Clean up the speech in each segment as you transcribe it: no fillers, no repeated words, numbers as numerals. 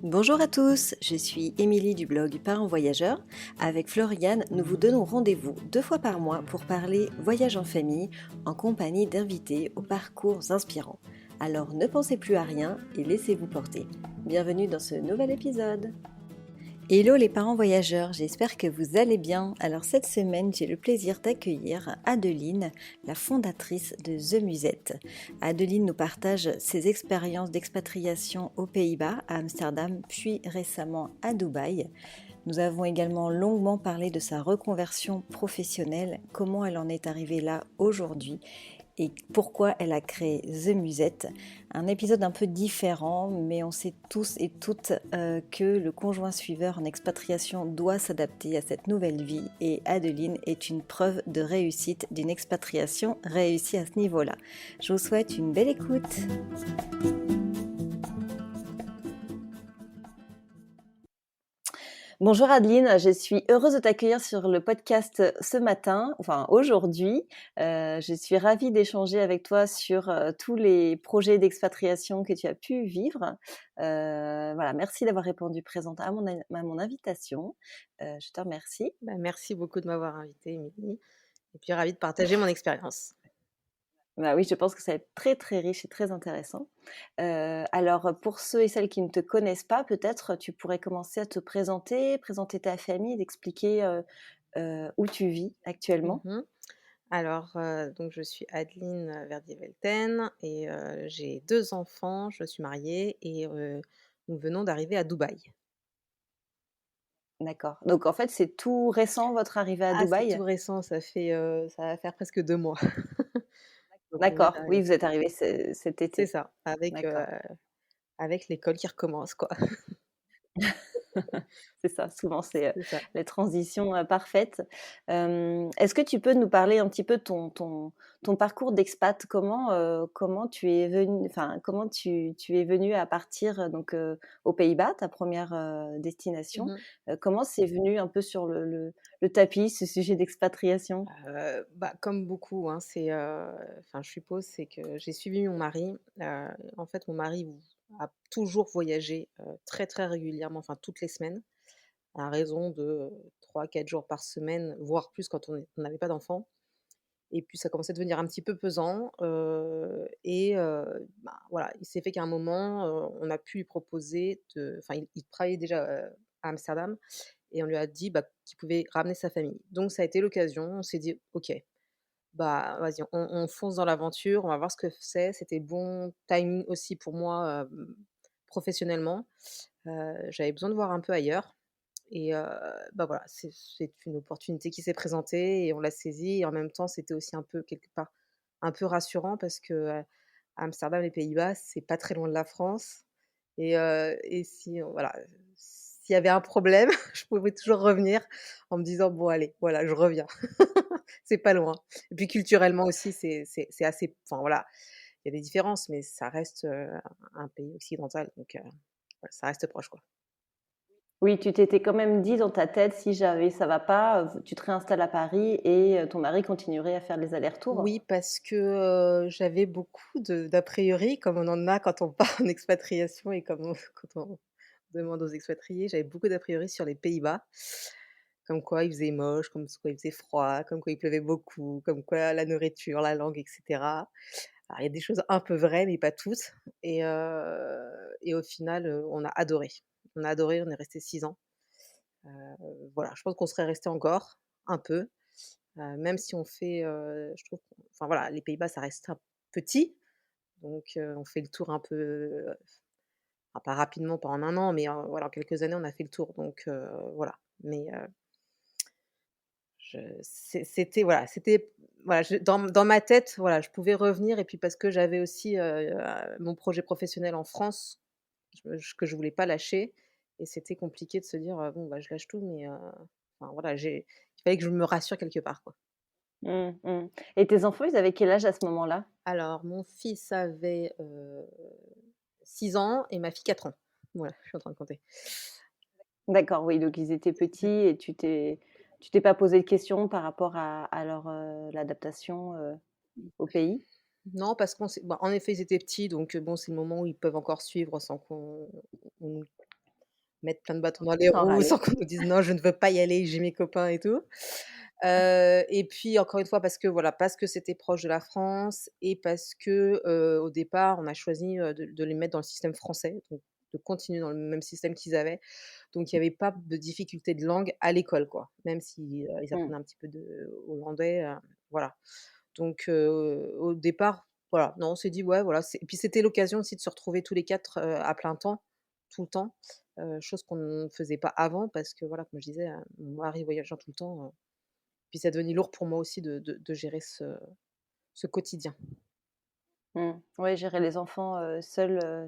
Bonjour à tous, je suis Émilie du blog Parents Voyageurs. Avec Floriane, nous vous donnons rendez-vous 2 fois par mois pour parler voyage en famille en compagnie d'invités aux parcours inspirants. Alors ne pensez plus à rien et laissez-vous porter. Bienvenue dans ce nouvel épisode. Hello les parents voyageurs, j'espère que vous allez bien. Alors cette semaine, j'ai le plaisir d'accueillir Adeline, la fondatrice de The Musette. Adeline nous partage ses expériences d'expatriation aux Pays-Bas, à Amsterdam, puis récemment à Dubaï. Nous avons également longuement parlé de sa reconversion professionnelle, comment elle en est arrivée là aujourd'hui et pourquoi elle a créé The Musette. Un épisode un peu différent, mais on sait tous et toutes que le conjoint suiveur en expatriation doit s'adapter à cette nouvelle vie et Adeline est une preuve de réussite d'une expatriation réussie à ce niveau-là. Je vous souhaite une belle écoute. Bonjour Adeline, je suis heureuse de t'accueillir sur le podcast ce matin, enfin aujourd'hui. Je suis ravie d'échanger avec toi sur tous les projets d'expatriation que tu as pu vivre. Voilà, merci d'avoir répondu présente à mon invitation. Je te remercie. Merci beaucoup de m'avoir invitée, Émilie, et puis ravie de partager mon expérience. Bah oui, je pense que ça va être très très riche et très intéressant. Alors pour ceux et celles qui ne te connaissent pas, peut-être tu pourrais commencer à te présenter ta famille et d'expliquer où tu vis actuellement. Mmh. Alors, donc je suis Adeline Verdier-Velten et j'ai 2 enfants, je suis mariée et nous venons d'arriver à Dubaï. D'accord. Donc en fait, c'est tout récent votre arrivée à Ah, c'est Dubaï? tout récent, ça va faire presque 2 mois. Donc on vient D'accord, oui, d'arriver. vous êtes arrivés cet C'est été. ça, D'accord. avec l'école qui recommence, quoi. C'est ça, souvent c'est, C'est ça. les transitions, parfaites. Est-ce que tu peux nous parler un petit peu de ton parcours d'expat? Comment tu es venue enfin, comment tu es venue à partir, donc, aux Pays-Bas, ta première destination? Mmh. Comment c'est venu un peu sur le tapis, ce sujet d'expatriation? Comme beaucoup, hein, enfin, je suppose, c'est que j'ai suivi mon mari. En fait, mon mari a toujours voyagé, très, très régulièrement, enfin toutes les semaines, à raison de, 3-4 jours par semaine, voire plus quand on n'avait pas d'enfants et puis ça commençait à devenir un petit peu pesant, voilà, il s'est fait qu'à un moment, on a pu lui proposer il travaillait déjà, à Amsterdam et on lui a dit, qu'il pouvait ramener sa famille. Donc ça a été l'occasion, on s'est dit: «OK». Bah, vas-y, on fonce dans l'aventure, on va voir ce que c'est. C'était bon timing aussi pour moi, professionnellement. J'avais besoin de voir un peu ailleurs et voilà, c'est une opportunité qui s'est présentée et on l'a saisie et en même temps, c'était aussi un peu quelque part, un peu rassurant parce que, Amsterdam, les Pays-Bas, c'est pas très loin de la France et si, voilà, s'il y avait un problème, je pouvais toujours revenir en me disant: «Bon allez, voilà, je reviens». C'est pas loin et puis culturellement aussi, c'est assez, enfin voilà, il y a des différences, mais ça reste, un pays occidental donc ouais, ça reste proche, quoi. Oui, tu t'étais quand même dit dans ta tête: «Si jamais ça va pas, tu te réinstalles à Paris et ton mari continuerait à faire les allers-retours?» Oui, parce que, j'avais beaucoup d'a priori, comme on en a quand on part en expatriation et comme on quand on demande aux expatriés, j'avais beaucoup d'a priori sur les Pays-Bas. Comme quoi il faisait moche, comme quoi il faisait froid, comme quoi il pleuvait beaucoup, comme quoi la nourriture, la langue et cetera. Alors il y a des choses un peu vraies, mais pas toutes et au final, on a adoré. On a adoré, on est resté 6 ans. Heu, voilà, je pense qu'on serait resté encore un peu, même si on fait, je trouve enfin voilà, les Pays-Bas, ça reste un petit, donc on fait le tour un peu, enfin pas rapidement, pas en un an, mais voilà, en quelques années, on a fait le tour, donc voilà. Mais c'était voilà, je dans ma tête, voilà, je pouvais revenir et puis parce que j'avais aussi, mon projet professionnel en France, que je voulais pas lâcher et c'était compliqué de se dire, «Bon, je lâche tout», mais enfin voilà, il fallait que je me rassure quelque part, quoi. Mmh mh. Et tes enfants, ils avaient quel âge à ce moment-là? Alors mon fils avait, 6 ans et ma fille 4 ans. Voilà, je suis en train de compter. D'accord, oui, donc ils étaient petits et tu t'es pas posé de questions par rapport à leur, l'adaptation, au pays? Non, parce en effet, ils étaient petits, donc bon, c'est le moment où ils peuvent encore suivre sans qu'on on mettre plein de bâtons dans les Sans roues râler. sans qu'on nous dise: «Non, je ne veux pas y aller, j'ai mes copains et tout». Et puis encore une fois parce que voilà, parce que c'était proche de la France et parce que, au départ, on a choisi, de les mettre dans le système français, donc de continuer dans le même système qu'ils avaient. Donc il y avait pas de difficulté de langue à l'école, quoi. Même si, ils Mmh. apprenaient un petit peu de hollandais, voilà. Donc au départ, voilà, non, on s'est dit: «Ouais, voilà», c'est et puis c'était l'occasion aussi de se retrouver tous les 4 à plein temps, tout le temps, chose qu'on ne faisait pas avant parce que voilà, comme je disais, mon mari voyageant tout le temps, puis c'est devenu lourd pour moi aussi de gérer ce quotidien. Mmh. Ouais, gérer les enfants, seuls,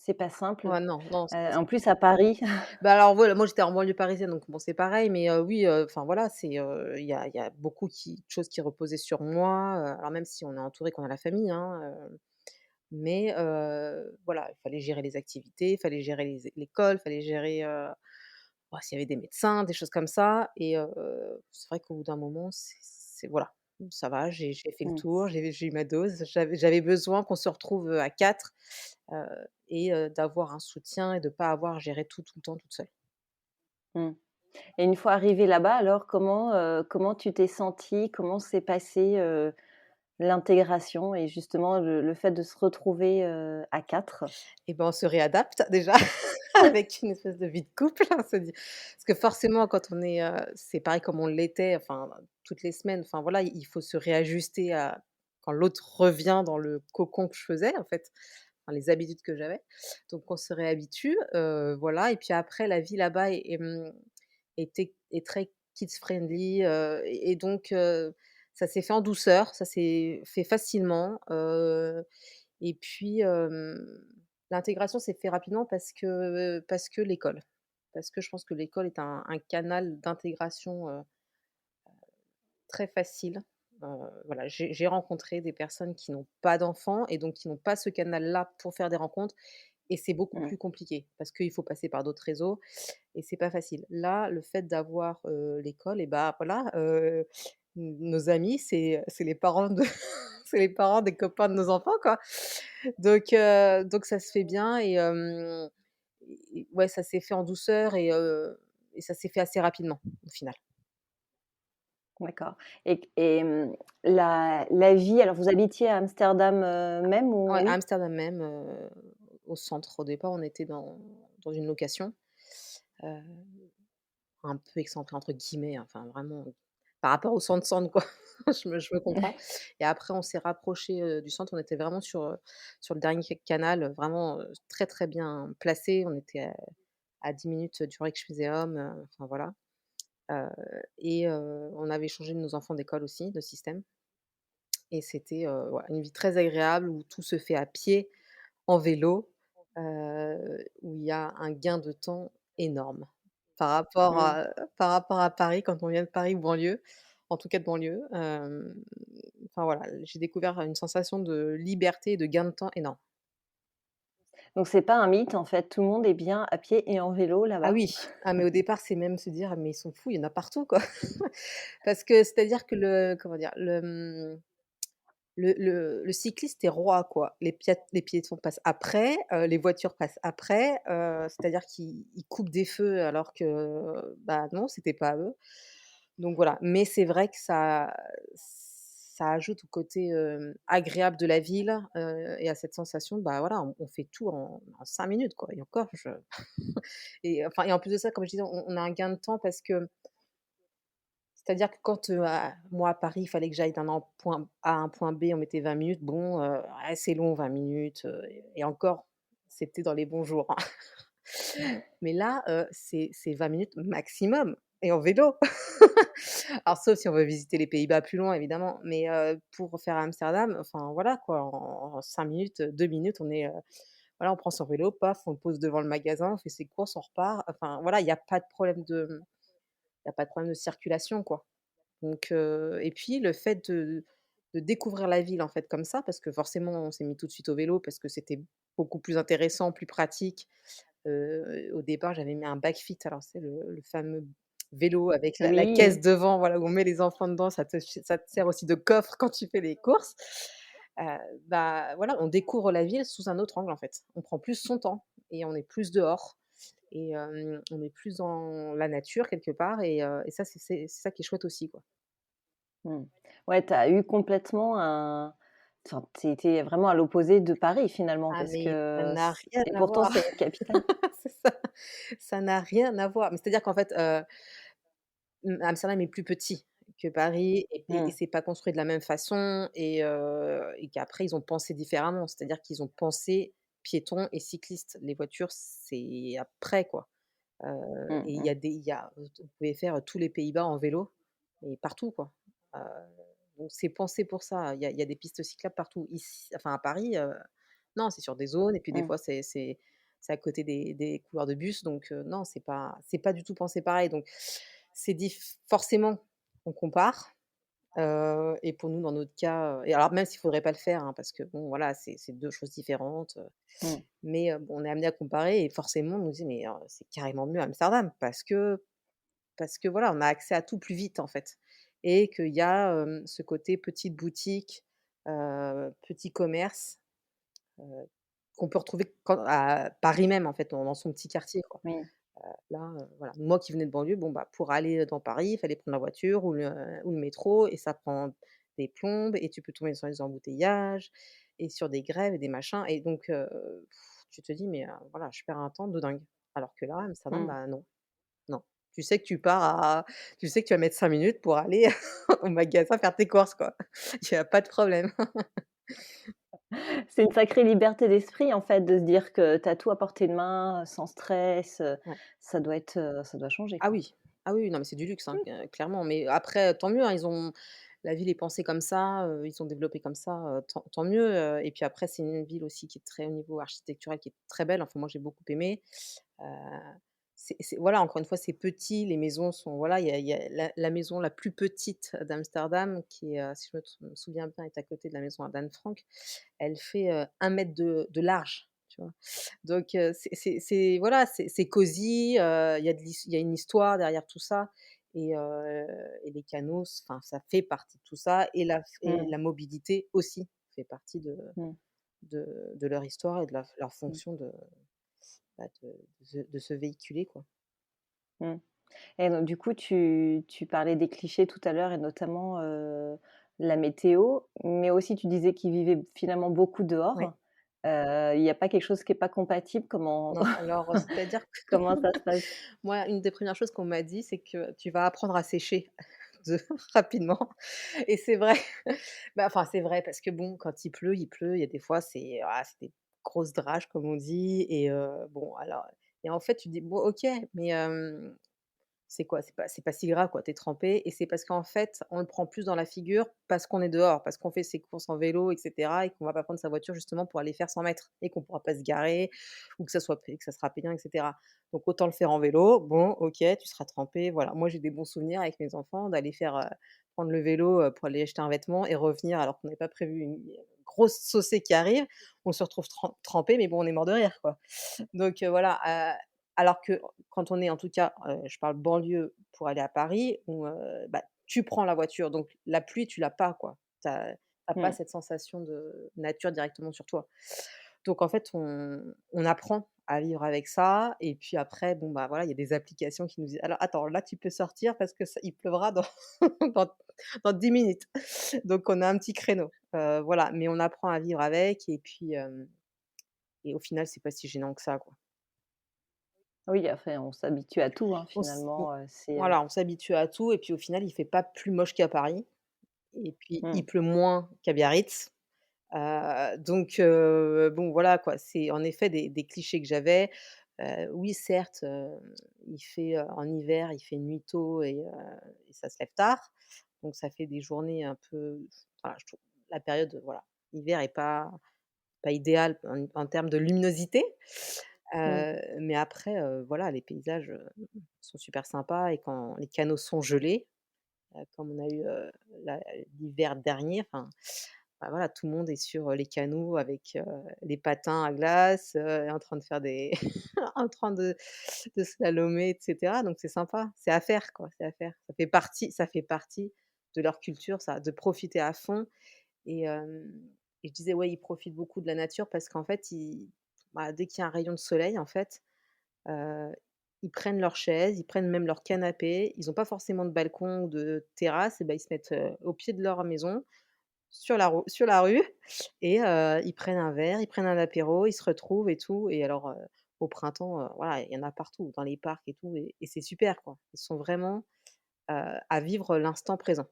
c'est pas simple. Ouais, non, non, c'est pas En simple. plus à Paris. Bah, alors voilà, moi j'étais en banlieue parisienne, donc bon, c'est pareil, mais oui, enfin voilà, il y a beaucoup de choses qui reposaient sur moi, alors même si on est entouré, qu'on a la famille, hein, mais voilà, il fallait gérer les activités, il fallait gérer l'école, il fallait gérer, bah, s'il y avait des médecins, des choses comme ça et c'est vrai qu'au bout d'un moment, c'est voilà, ça va, j'ai fait le Mmh. tour, j'ai eu ma dose, j'avais besoin qu'on se retrouve, à 4 heu et d'avoir un soutien et de pas avoir à gérer tout le temps toute seule. Mmh. Et une fois arrivée là-bas, alors comment tu t'es sentie? Comment s'est passée, l'intégration et justement le fait de se retrouver, à 4? Et ben, on se réadapte déjà avec une espèce de vie de couple, on se dit parce que forcément quand on est, c'est pareil comme on l'était, enfin, toutes les semaines, enfin voilà, il faut se réajuster à quand l'autre revient dans le cocon que je faisais en fait, enfin les habitudes que j'avais. Donc on se réhabitue, voilà et puis après la vie là-bas est très kids friendly, et donc ça s'est fait en douceur, ça s'est fait facilement, et puis, l'intégration s'est fait rapidement parce que l'école. Parce que je pense que l'école est un canal d'intégration, très facile. Heu, voilà, j'ai rencontré des personnes qui n'ont pas d'enfants et donc qui n'ont pas ce canal-là pour faire des rencontres et c'est beaucoup Mmh. plus compliqué parce qu'il faut passer par d'autres réseaux et c'est pas facile. Là, le fait d'avoir, l'école et bah, voilà, nos amis, c'est les parents de c'est les parents des copains de nos enfants, quoi. Donc ça se fait bien et ouais, ça s'est fait en douceur et ça s'est fait assez rapidement, au final. D'accord. La vie, alors vous habitiez à Amsterdam, même Ouais, ou à oui? Amsterdam même, au centre. Au départ, on était dans une location, heu, un peu «excentré» entre guillemets, hein, enfin vraiment, par rapport au centre-centre quoi. Je me comprends et après on s'est rapprochés, du centre. On était vraiment sur le dernier canal, vraiment, très, très bien placé. On était à 10 minutes du Rijksmuseum, enfin voilà, heu et on avait changé nos enfants d'école aussi, de système et c'était, voilà, une vie très agréable où tout se fait à pied, en vélo, où il y a un gain de temps énorme par rapport Mmh. à par rapport à Paris, quand on vient de Paris ou banlieue, en tout cas de banlieue, enfin voilà, j'ai découvert une sensation de liberté et de gain de temps énorme. Donc c'est pas un mythe en fait, tout le monde est bien à pied et en vélo Ah là-bas? oui, ah mais au départ, c'est même se dire: «Mais ils sont fous, il y en a partout quoi». Parce que c'est-à-dire que le comment dire? Le cycliste est roi, quoi. Les piétons passent après, les voitures passent après, c'est-à-dire qu'ils coupent des feux alors que, bah, non, c'était pas à eux. Donc voilà, mais c'est vrai que ça ajoute au côté, agréable de la ville, et à cette sensation, bah, voilà, on fait tout en 5 minutes, quoi et encore je et enfin et en plus de ça, comme je disais, on a un gain de temps parce que c'est-à-dire que quand, moi à Paris, il fallait que j'aille d'un point A à un point B, on mettait 20 minutes. Bon, ouais, c'est long 20 minutes, et encore, c'était dans les bons jours, hein. Mais là, c'est 20 minutes maximum et en vélo. Alors sauf si on veut visiter les Pays-Bas plus loin évidemment, mais pour faire Amsterdam, enfin voilà quoi, en 5 minutes, 2 minutes, on est, voilà, on prend son vélo, paf, on le pose devant le magasin, on fait ses courses, on repart. Enfin voilà, il y a pas de problème de circulation quoi. Donc et puis le fait de découvrir la ville, en fait, comme ça, parce que forcément on s'est mis tout de suite au vélo parce que c'était beaucoup plus intéressant, plus pratique. Au départ, j'avais mis un Backfit, alors c'est le fameux vélo avec la Oui, caisse oui. devant, voilà, où on met les enfants dedans, ça te sert aussi de coffre quand tu fais les courses. Heu, bah, voilà, on découvre la ville sous un autre angle, en fait. On prend plus son temps et on est plus dehors et on est plus dans la nature quelque part et ça c'est ça qui est chouette aussi, quoi. Mmh. Ouais, tu as eu complètement un enfin, tu étais vraiment à l'opposé de Paris finalement Ah parce mais ça que n'a c rien et à pourtant voir, c'est une capitale. c'est ça, ça n'a rien à voir. Mais c'est-à-dire qu'en fait, Amsterdam est plus petit que Paris et Mmh. c'est pas construit de la même façon et qu'après ils ont pensé différemment. C'est-à-dire qu'ils ont pensé piétons et cyclistes. Les voitures, c'est après, quoi. Mmh Et mh. il y a vous pouvez faire tous les Pays-Bas en vélo et partout, quoi. Heu, donc c'est pensé pour ça. Il y a des pistes cyclables partout. Ici enfin à Paris, non, c'est sur des zones et puis des Mmh. fois c'est à côté des couloirs de bus donc non, c'est pas du tout pensé pareil donc c'est forcément on compare, et pour nous dans notre cas, et alors même s'il faudrait pas le faire, hein, parce que bon voilà, c'est 2 choses différentes, Mmh. mais bon, on est amené à comparer et forcément on nous dit: «Mais c'est carrément mieux Amsterdam» parce que voilà, on a accès à tout plus vite en fait et qu'il y a, ce côté petite boutique, petit commerce, heu, qu'on peut retrouver quand à Paris même en fait, dans son petit quartier quoi. Oui. Là, voilà, moi qui venais de banlieue, bon bah, pour aller dans Paris, il fallait prendre la voiture ou le métro et ça prend des plombes et tu peux tomber sur des embouteillages et sur des grèves et des machins et donc tu te dis: «Mais voilà, je perds un temps de dingue». Alors que là, Amsterdam, Mmh. bah non, non. Tu sais que tu sais que tu vas mettre 5 minutes pour aller au magasin faire tes courses, quoi. Il y a pas de problème. C'est une sacrée liberté d'esprit en fait de se dire que tu as tout à portée de main, sans stress, Ouais. ça doit changer Ah quoi. oui, ah oui, non, mais c'est du luxe, hein, Mmh. clairement. Mais après, tant mieux, hein, ils ont la ville est pensée comme ça, ils ont développé comme ça, tant mieux, et puis après, c'est une ville aussi qui est très au niveau architectural, qui est très belle. Enfin, moi, j'ai beaucoup aimé. Heu, c'est voilà, encore une fois, c'est petit, les maisons sont voilà, il y a la maison la plus petite d'Amsterdam qui est, si je me souviens bien, est à côté de la maison d'Anne Frank. Elle fait, 1 mètre de large, tu vois? Donc c'est voilà, c'est cosy, il y a une histoire derrière tout ça et les canaux, enfin, ça fait partie de tout ça et Mmh. la mobilité aussi fait partie Mmh. de leur histoire et de leur Mmh. fonction bah, de se véhiculer, quoi. Mmh. Et donc du coup, tu parlais des clichés tout à l'heure et notamment, la météo, mais aussi tu disais qu'ils vivaient finalement beaucoup Ouais. dehors. Il y a pas quelque chose qui est pas compatible? Comment Non, alors, c'est-à-dire que comment ça se passe? moi, une des premières choses qu'on m'a dit, c'est que tu vas apprendre à sécher de rapidement et c'est vrai. Bah, enfin, c'est vrai parce que bon, quand il pleut, il y a des fois, c'est des grosses drages comme on dit et bon alors et en fait, tu dis: «Bon OK, mais c'est quoi? C'est pas si grave quoi, tu es trempé» et c'est parce qu'en fait, on le prend plus dans la figure parce qu'on est dehors, parce qu'on fait ses courses en vélo et cetera et qu'on va pas prendre sa voiture justement pour aller faire 100 mètres et qu'on pourra pas se garer ou que ça sera payant et cetera. Donc autant le faire en vélo. Bon, OK, tu seras trempé, voilà. Moi, j'ai des bons souvenirs avec mes enfants d'aller prendre le vélo, pour aller acheter un vêtement et revenir alors qu'on n'avait pas prévu une grosse saucée qui arrive. On se retrouve trempé, mais bon, on est mort de rire, quoi. Donc voilà, alors que quand on est en tout cas, je parle banlieue pour aller à Paris où, bah, tu prends la voiture donc la pluie tu l'as pas quoi. Tu as pas Mmh. cette sensation de nature directement sur toi. Donc en fait on apprend à vivre avec ça et puis après bon, bah, voilà, il y a des applications qui nous disent: «Alors attends, là tu peux sortir parce que ça il pleuvra dans dans dans 10 minutes». Donc on a un petit créneau, voilà, mais on apprend à vivre avec et puis, et au final c'est pas si gênant que ça quoi. Oui, après on s'habitue à tout, hein, On finalement, c'est, voilà, on s'habitue à tout et puis au final, il fait pas plus moche qu'à Paris et puis mmh. il pleut moins qu'à Biarritz. Donc bon voilà quoi, c'est en effet des clichés que j'avais. Oui certes, il fait, en hiver, il fait nuit tôt et ça se lève tard. Donc ça fait des journées un peu voilà, je trouve la période, voilà, hiver est pas idéal en termes de luminosité. Mmh. Mais après, voilà, les paysages, sont super sympas et quand les canaux sont gelés, comme on a eu, la l'hiver dernier, enfin, bah, voilà, tout le monde est sur, les canaux avec, les patins à glace, en train de faire des en train de slalomer et cetera, donc c'est sympa. C'est à faire, quoi, c'est à faire. Ça fait partie de leur culture, ça, de profiter à fond et je disais: «Ouais, ils profitent beaucoup de la nature» parce qu'en fait, dès qu'il y a un rayon de soleil, en fait, Heu, ils prennent leurs chaises, ils prennent même leur canapé, ils ont pas forcément de balcon ou de terrasse et bah, ils se mettent, au pied de leur maison, sur la rue et ils prennent un verre, ils prennent un apéro, ils se retrouvent et tout et alors, au printemps, voilà, il y en a partout, dans les parcs et tout et c'est super, quoi. Ils sont vraiment, à vivre l'instant présent.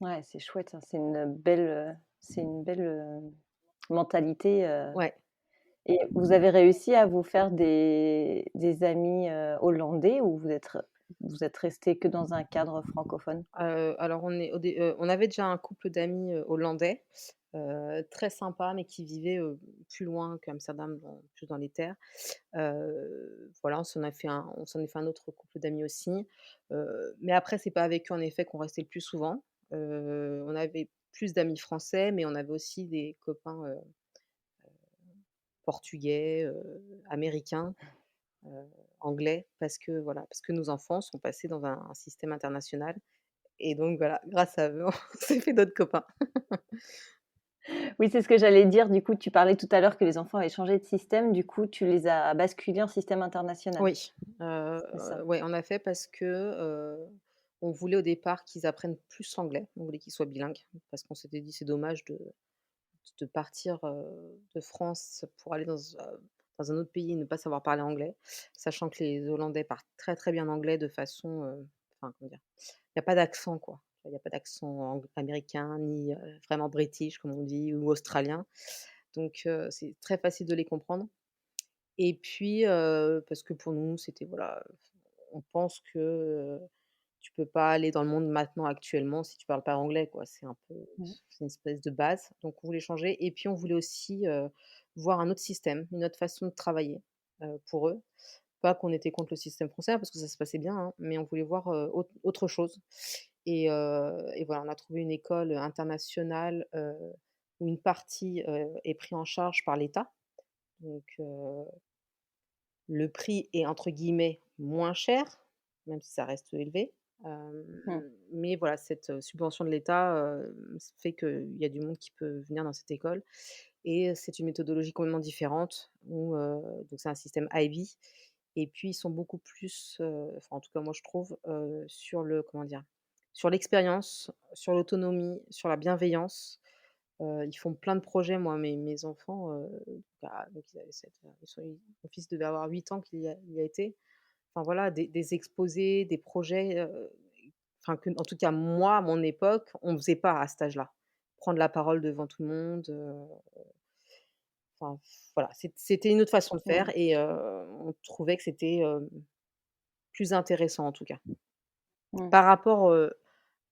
Ouais, c'est chouette, hein, c'est une belle, mentalité, Ouais. et vous avez réussi à vous faire des amis, hollandais ou vous êtes restés que dans un cadre francophone? Alors on avait déjà un couple d'amis, hollandais, très sympa, mais qui vivaient, plus loin qu'Amsterdam, plus dans les terres. Voilà, on s'en est fait un autre couple d'amis aussi, mais après c'est pas avec eux en effet qu'on restait le plus souvent. On avait plus d'amis français, mais on avait aussi des copains, portugais, américains, heu, anglais parce que voilà, parce que nos enfants sont passés dans un système international et donc voilà, grâce à eux, on s'est fait d'autres copains. Oui, c'est ce que j'allais dire. Du coup, tu parlais tout à l'heure que les enfants avaient changé de système. Du coup, tu les as basculés en système international, Oui, c'est ça? ouais, en effet, parce que, on voulait au départ qu'ils apprennent plus l'anglais. On voulait qu'ils soient bilingues parce qu'on s'était dit: «C'est dommage de partir, de France pour aller dans un autre pays et ne pas savoir parler anglais». Sachant que les Hollandais parlent très, très bien anglais de façon, enfin, comment dire? Il y a pas d'accent, quoi. Il y a pas d'accent américain ni, vraiment british comme on dit ou australien. Donc c'est très facile de les comprendre. Et puis, parce que pour nous, c'était voilà, on pense que, tu peux pas aller dans le monde maintenant actuellement si tu parles pas anglais, quoi. Mmh. C'est une espèce de base, donc on voulait changer et puis on voulait aussi, voir un autre système, une autre façon de travailler, pour eux. Pas qu'on était contre le système français, hein, parce que ça se passait bien, hein, mais on voulait voir, autre chose et voilà, on a trouvé une école, internationale, où une partie, est pris en charge par l'État, donc le prix est entre guillemets «moins cher», même si ça reste élevé, Mmh. mais voilà, cette, subvention de l'État, fait qu'il y a du monde qui peut venir dans cette école et c'est une méthodologie complètement différente où, donc c'est un système IB et puis ils sont beaucoup plus, enfin en tout cas moi je trouve, sur le comment dire? Sur l'expérience, sur l'autonomie, sur la bienveillance. Ils font plein de projets. Moi, mes enfants, bah, donc ils avaient mon fils devait avoir 8 ans qu'il y a été. Enfin voilà, des exposés, des projets, enfin que en tout cas moi, à mon époque, on ne faisait pas à cet âge-là. Prendre la parole devant tout le monde, enfin voilà, c'était une autre façon de Mmh. faire et on trouvait que c'était, plus intéressant en tout cas. Mmh. Par rapport,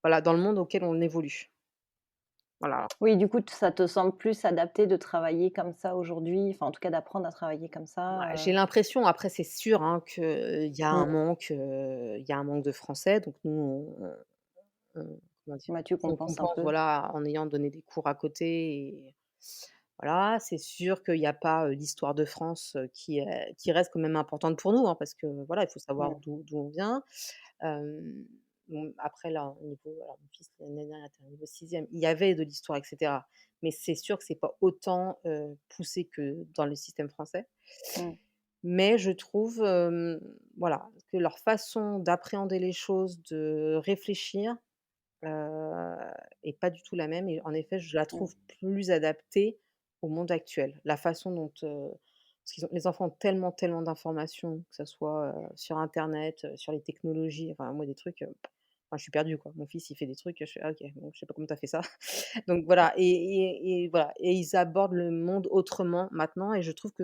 voilà, dans le monde auquel on évolue. Voilà. Oui, du coup, ça te semble plus adapté de travailler comme ça aujourd'hui, enfin, en tout cas, d'apprendre à travailler comme Ouais, ça, j'ai l'impression, après c'est sûr, hein, qu'il y a un Mmh. manque, il y a un manque de français, donc nous comment dire? Ouais, tu On compenses un compense, peu. voilà, en ayant donné des cours à côté et voilà. C'est sûr qu'il y a pas, l'histoire de France, qui reste quand même importante pour nous, hein, parce que voilà, il faut savoir Mmh. d'où on vient. Hem, bon après là, au niveau alors mon fils l'année dernière était au niveau 6e, il y avait de l'histoire et cetera, mais c'est sûr que c'est pas autant, poussé que dans le système français. Mmh. Mais je trouve, voilà, que leur façon d'appréhender les choses, de réfléchir, heu, est pas du tout la même et en effet, je la Mmh. trouve plus adaptée au monde actuel. La façon dont, parce qu'ils ont les enfants ont tellement, tellement d'informations, que ça soit, sur internet, sur les technologies, enfin moi des trucs, enfin je suis perdue quoi. Mon fils il fait des trucs, je fais: «Ah OK, bon je sais pas comment tu as fait ça». Donc voilà et voilà et ils abordent le monde autrement maintenant et je trouve que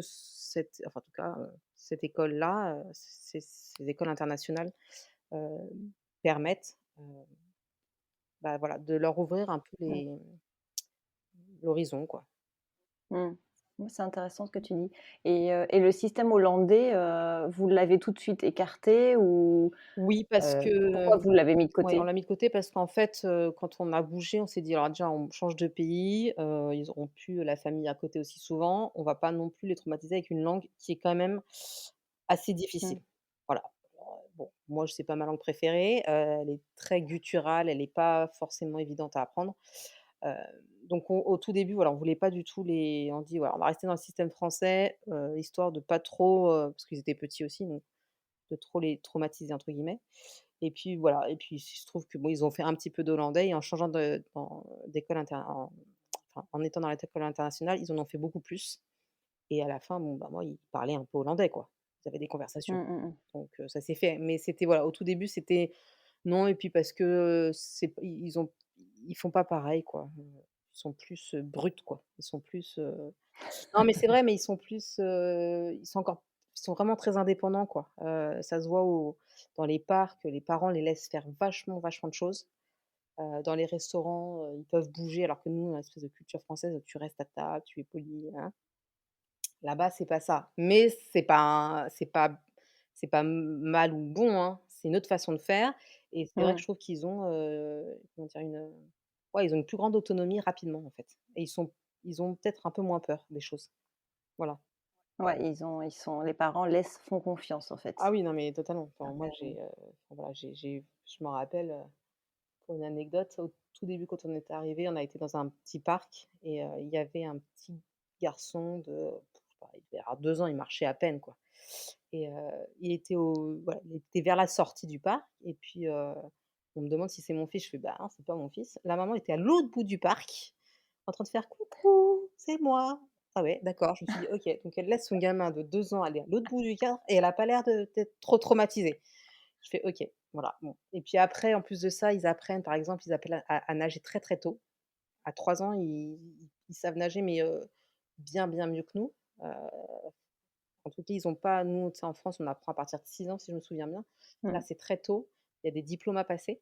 enfin en tout cas, cette école-là, ces écoles internationales, heu, permettent, bah, voilà, de leur ouvrir un peu Mmh. l'horizon, quoi. Mmh. Ouais, c'est intéressant ce que tu dis, et le système hollandais, vous l'avez tout de suite écarté ou Oui, parce pourquoi que vous l'avez mis de ouais, on côté? l'a mis de côté parce qu'en fait, quand on a bougé, on s'est dit: «Alors déjà, on change de pays, ils auront plus la famille à côté aussi souvent, on va pas non plus les traumatiser avec une langue qui est quand même assez Mmh. difficile». Voilà. Alors, bon, moi, c'est pas ma langue préférée, elle est très gutturale, elle est pas forcément évidente à apprendre, heu Donc au tout début, voilà, on voulait pas du tout les on dit: «Voilà, on va rester dans le système français», histoire de pas trop, parce qu'ils étaient petits aussi, donc de trop les «traumatiser» entre guillemets et puis voilà et puis il se trouve que bon, ils ont fait un petit peu d'hollandais et en changeant d'école en étant dans l'école internationale, ils en ont fait beaucoup plus et à la fin, bon, bah, moi, ils parlaient un peu hollandais, quoi. Ils avaient des conversations, Mmh, mmh mh. donc ça s'est fait. Mais c'était voilà, au tout début, c'était non et puis parce que, c'est ils font pas pareil, quoi. Ils sont plus, bruts, quoi. Ils sont plus, non, mais c'est vrai, mais ils sont plus, ils sont vraiment très indépendants, quoi. Ça se voit dans les parcs, les parents les laissent faire vachement, vachement de choses. Dans les restaurants, ils peuvent bouger alors que nous, on a l'espèce de culture française, tu restes à table, tu es poli, hein. Là-bas, c'est pas ça. Mais c'est pas mal ou bon, hein. C'est une autre façon de faire et c'est vrai que Mmh. je trouve qu'ils ont, comment dire? Ouais, ils ont une plus grande autonomie rapidement, en fait et ils ont peut-être un peu moins peur des choses. Voilà. Ouais, ils sont les parents laissent font confiance, en Ah fait. oui, non, mais totalement. Enfin, moi, Mmh. voilà, je me rappelle, pour une anecdote, au tout début, quand on était arrivés, on a été dans un petit parc et il y avait un petit garçon de, je sais pas, il devait avoir 2 ans, il marchait à peine, quoi et il était voilà, il était vers la sortie du parc et puis, on me demande si c'est mon fils. Je fais: «Bah non, c'est pas mon fils». La maman était à l'autre bout du parc, en train de faire: «Coucou, c'est moi». Ah ouais, d'accord. Je me suis dit: «OK». Donc elle laisse son gamin de 2 ans aller à l'autre bout du cadre et elle a pas l'air d'être trop traumatisée. Je fais: «OK». Voilà, bon et puis après, en plus de ça, ils apprennent, par exemple, ils apprennent à nager très, très tôt. À 3 ans, ils savent nager, mais bien, bien mieux que nous. En tout cas, ils ont pas nous, tu sais, en France, on apprend à partir de 6 ans, si je me souviens bien. Là, Mmh. c'est très tôt. Il y a des diplômes à passer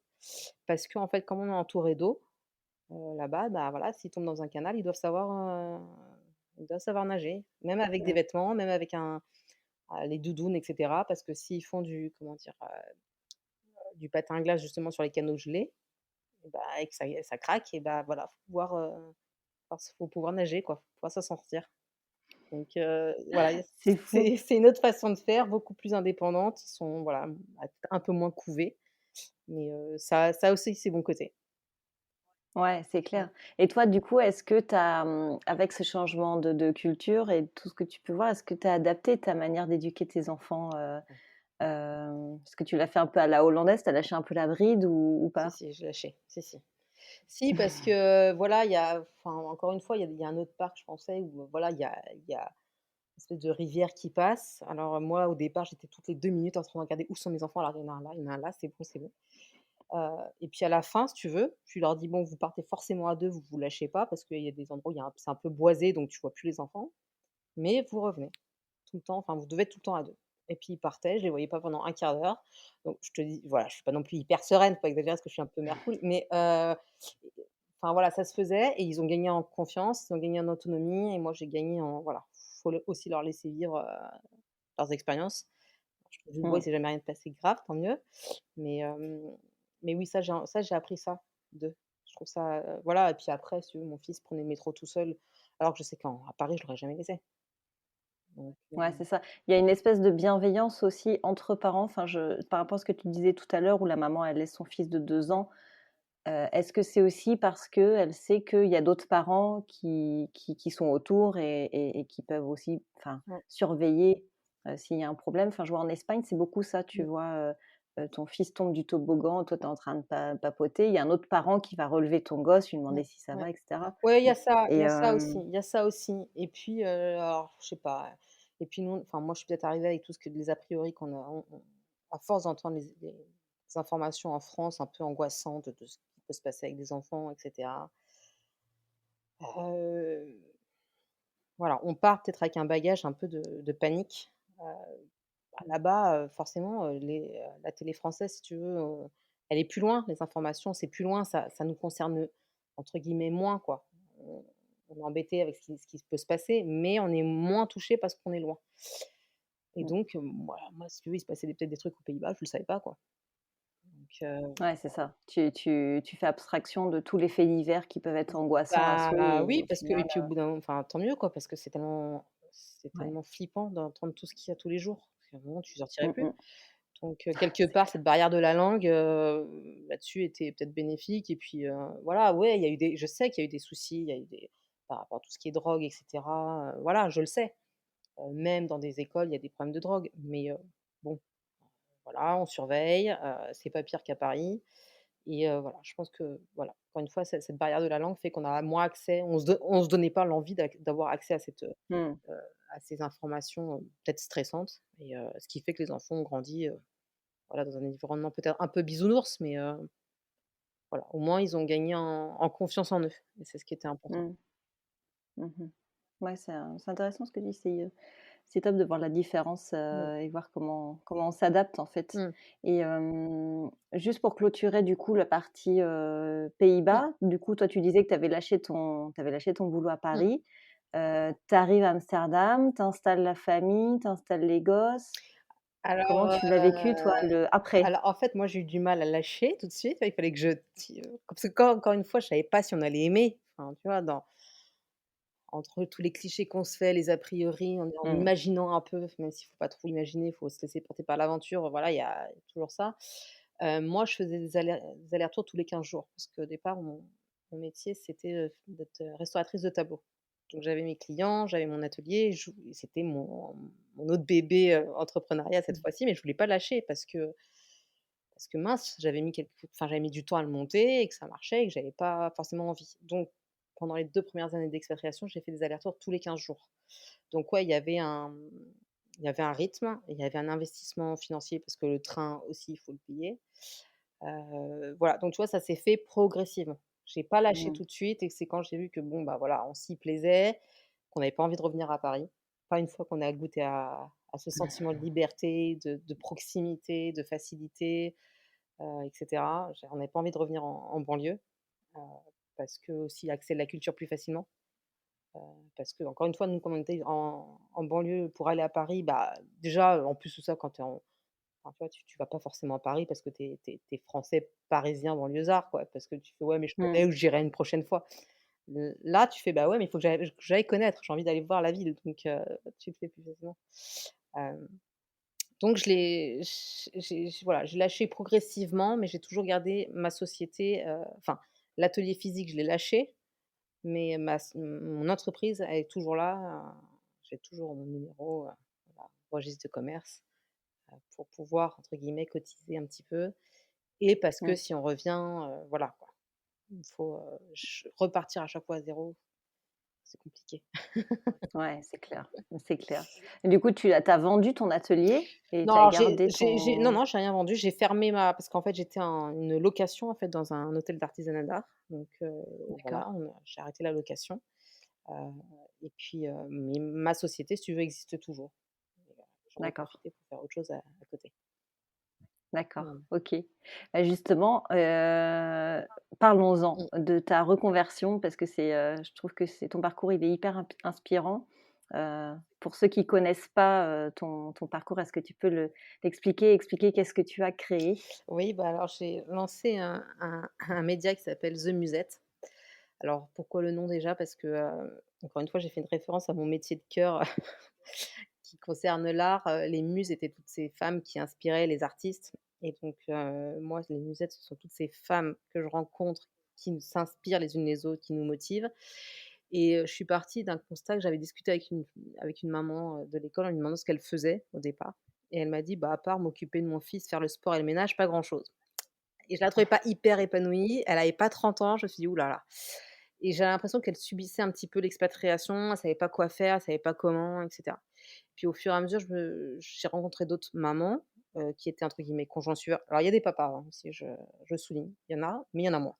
parce qu'en fait, comme on est entouré d'eau, là-bas, bah, voilà, s'ils tombent dans un canal, ils doivent savoir nager, même avec des Mmh. vêtements, même avec les doudounes et cetera. Parce que s'ils font comment dire? Du patin à glace justement sur les canaux gelés et bah et que ça craque et bah, voilà, faut pouvoir nager quoi, faut pouvoir s'en sortir. Donc voilà, C'est fou. c'est une autre façon de faire, beaucoup plus indépendante. Ils sont voilà, un peu moins couvés, mais ça a aussi ses bons côtés. Ouais, c'est Mmh. clair. Et toi, du coup, est-ce que tu as, avec ce changement de culture et tout ce que tu peux voir, est-ce que tu as adapté ta manière d'éduquer tes enfants, est-ce que tu l'as fait un peu à la hollandaise? Tu as lâché un peu la bride ou Si, pas? si, je lâchais. Si, si. Si, parce que voilà, il y a enfin, encore une fois, il y a un autre parc, je pensais, où voilà, il y a une espèce de rivière qui passe. Alors moi, au départ, j'étais toutes les 2 minutes en train de regarder où sont mes enfants. Alors il y en a un là, il y en a un là, c'est bon, c'est bon. Et puis à la fin, si tu veux, tu leur dis: «Bon, vous partez forcément à 2, vous vous lâchez pas» parce qu'il y a des endroits où c'est un peu boisé, donc tu vois plus les enfants, mais vous revenez tout le temps, enfin vous devez être tout le temps à 2. Et puis ils partaient, je les voyais pas pendant un quart d'heure. Donc je te dis, voilà, je suis pas non plus hyper sereine, faut pas exagérer parce que je suis un peu mère poule, mais enfin voilà, ça se faisait et ils ont gagné en confiance, ils ont gagné en autonomie et moi j'ai gagné en voilà, faut aussi leur laisser vivre, leurs expériences. Je touche du bois, il Mmh. s'est jamais rien passé de grave, tant mieux. Mais mais oui, ça j'ai appris ça d'eux. Je trouve ça, voilà et puis après, si tu veux, mon fils prenait le métro tout seul, alors que je sais qu'à Paris, je l'aurais jamais laissé. Donc Ouais, c'est ça. Il y a une espèce de bienveillance aussi entre parents. Enfin, par rapport à ce que tu disais tout à l'heure où la maman, elle laisse son fils de 2 ans, est-ce que c'est aussi parce qu'elle sait qu'il y a d'autres parents qui sont autour et qui peuvent aussi, enfin, ouais, surveiller, s'il y a un problème? Enfin, je vois en Espagne, c'est beaucoup ça, tu mmh, vois, ton fils tombe du toboggan, toi, tu es en train de papoter, il y a un autre parent qui va relever ton gosse, lui demander ouais, si ça ouais. va et cetera Ouais, il et y a ça aussi, il y a ça aussi et puis, alors je sais pas, et puis nous, enfin moi je suis peut-être arrivée avec tout ce que les a priori qu'on a on à force d'entendre les informations en France un peu angoissantes de ce qui peut se passer avec des enfants et cetera. Heu, voilà, on part peut-être avec un bagage un peu de panique. Bah, là-bas, forcément, la télé française, si tu veux, elle est plus loin, les informations, c'est plus loin, ça nous concerne, entre guillemets «moins» quoi. On on est embêté avec ce qui peut se passer, mais on est moins touché parce qu'on est loin et mmh. donc voilà, moi, si tu veux, il se passait peut-être des trucs aux Pays-Bas, je le savais pas quoi. Donc Ouais, c'est ça. Tu fais abstraction de tous les faits divers qui peuvent être angoissants à bah, souhait et oui, au parce que et final, puis au bout d'un moment enfin, tant mieux quoi, parce que c'est ouais. tellement flippant d'entendre tout ce qu'il y a tous les jours. Parce qu'à un moment, tu sortirais Mmh plus. mh. Donc quelque part, cette barrière de la langue, là-dessus était peut-être bénéfique et puis, voilà, ouais, il y a eu des je sais qu'il y a eu des soucis, il y a eu des par rapport à tout ce qui est drogue et cetera, voilà, je le sais. Même dans des écoles, il y a des problèmes de drogue, mais bon, voilà, on surveille, c'est pas pire qu'à Paris et voilà, je pense que, voilà, encore une fois, cette barrière de la langue fait qu'on a moins accès, on se donnait pas l'envie d'avoir accès Mmh. à ces informations, peut-être stressantes et ce qui fait que les enfants ont grandi, voilà, dans un environnement peut-être un peu bisounours, mais voilà, au moins ils ont gagné en confiance en eux et c'est ce qui était important. Mmh. Mmh. Ouais, c'est intéressant ce que tu dis, c'est top de voir la différence, Mmh. et voir comment on s'adapte, en fait. Mmh. Et juste pour clôturer, du coup, la partie, Mmh. Pays-Bas, du coup, toi, tu disais que tu avais lâché ton boulot à Mmh. Paris. Tu arrives à Amsterdam, tu installes la famille, tu installes les gosses. Comment Alors, tu l'as vécu, toi, le après? en fait, moi, j'ai eu du mal à lâcher tout de suite. Il fallait que je parce que quand encore une fois, je savais pas si on allait aimer. Enfin, tu vois, entre tous les clichés qu'on se fait, les a priori, en Mmh. imaginant un peu, même s'il faut pas trop imaginer, il faut se laisser porter par l'aventure, voilà, il y a toujours ça. Moi, je faisais des allers-retours tous les 15 jours parce qu'au départ, mon métier, c'était, d'être, restauratrice de tableaux. Donc j'avais mes clients, j'avais mon atelier, c'était mon autre bébé, entrepreneuriat cette Mmh. fois-ci, mais je voulais pas lâcher parce que mince, j'avais mis du temps à le monter et que ça marchait et que j'avais pas forcément envie. Donc pendant les 2 premières années d'expatriation, j'ai fait des allers-retours tous les 15 jours. Donc ouais, il y avait un rythme, il y avait un investissement financier parce que le train aussi, il faut le payer. Voilà, donc tu vois, ça s'est fait progressivement. J'ai pas lâché Mmh. tout de suite et c'est quand j'ai vu que bon, bah, voilà, on s'y plaisait, qu'on n'avait pas envie de revenir à Paris. Pas une fois qu'on a goûté à ce sentiment de liberté, de proximité, de facilité, et cetera. On n'avait pas envie de revenir en banlieue, heu, parce que aussi accès à la culture plus facilement. Parce qu'encore une fois, nous, comme on était en banlieue pour aller à Paris, bah, déjà, en plus de ça, quand tu es en enfin, tu vois, tu vas pas forcément à Paris parce que tu es français, parisien, banlieusard, quoi. Parce que tu fais: «Ouais, mais je Mmh. connais ou j'irai une prochaine fois». Là, tu fais: «Bah, ouais, mais il faut que j'aille connaître, j'ai envie d'aller voir la ville», donc tu le fais plus facilement. Hem, donc je l'ai voilà, j'ai lâché progressivement, mais j'ai toujours gardé ma société, enfin, l'atelier physique, je l'ai lâché, mais mon entreprise, elle est toujours là, j'ai toujours mon numéro, voilà, registre de commerce, pour pouvoir, entre guillemets, «cotiser» un petit peu et parce que Mmh. si on revient, voilà quoi, il faut, repartir à chaque fois à zéro, c'est compliqué. Ouais, c'est clair, c'est clair. Et du coup, tu as vendu ton atelier et Non, tu as alors gardé non, ton non, j'ai rien vendu, j'ai fermé parce qu'en fait, j'étais en une location, en fait, dans un hôtel d'artisanat d'art, donc d'accord, voilà, j'ai arrêté la location, heu et puis, mais ma société, si tu veux, existe toujours. Et j'en ai d'accord. profité pour faire autre chose à côté. D'accord, Voilà. OK. Justement, parlons-en Mmh. de ta reconversion parce que je trouve que c'est ton parcours, il est hyper inspirant. Pour ceux qui connaissent pas, ton parcours, est-ce que tu peux l'expliquer, expliquer qu'est-ce que tu as créé? Oui, bah, alors j'ai lancé un média qui s'appelle The Musette. Alors pourquoi le nom déjà? Parce que, encore une fois, j'ai fait une référence à mon métier de cœur qui concerne l'art. Les muses étaient toutes ces femmes qui inspiraient les artistes et donc moi, les musettes, ce sont toutes ces femmes que je rencontre qui nous s'inspirent les unes les autres, qui nous motivent et je suis partie d'un constat que j'avais discuté avec une maman, de l'école en lui demandant ce qu'elle faisait au départ et elle m'a dit: «Bah, à part m'occuper de mon fils, faire le sport et le ménage, pas grand-chose». Et je la trouvais pas hyper épanouie. Elle avait pas 30 ans. Je me suis dit: «Ouh là là» et j'avais l'impression qu'elle subissait un petit peu l'expatriation. Elle savait pas quoi faire, elle savait pas comment et cetera. Puis au fur et à mesure, j'ai rencontré d'autres mamans, qui étaient entre guillemets «conjoints suiveurs». Alors il y a des papas, hein, aussi, je souligne. Il y en a, mais il y en a moins.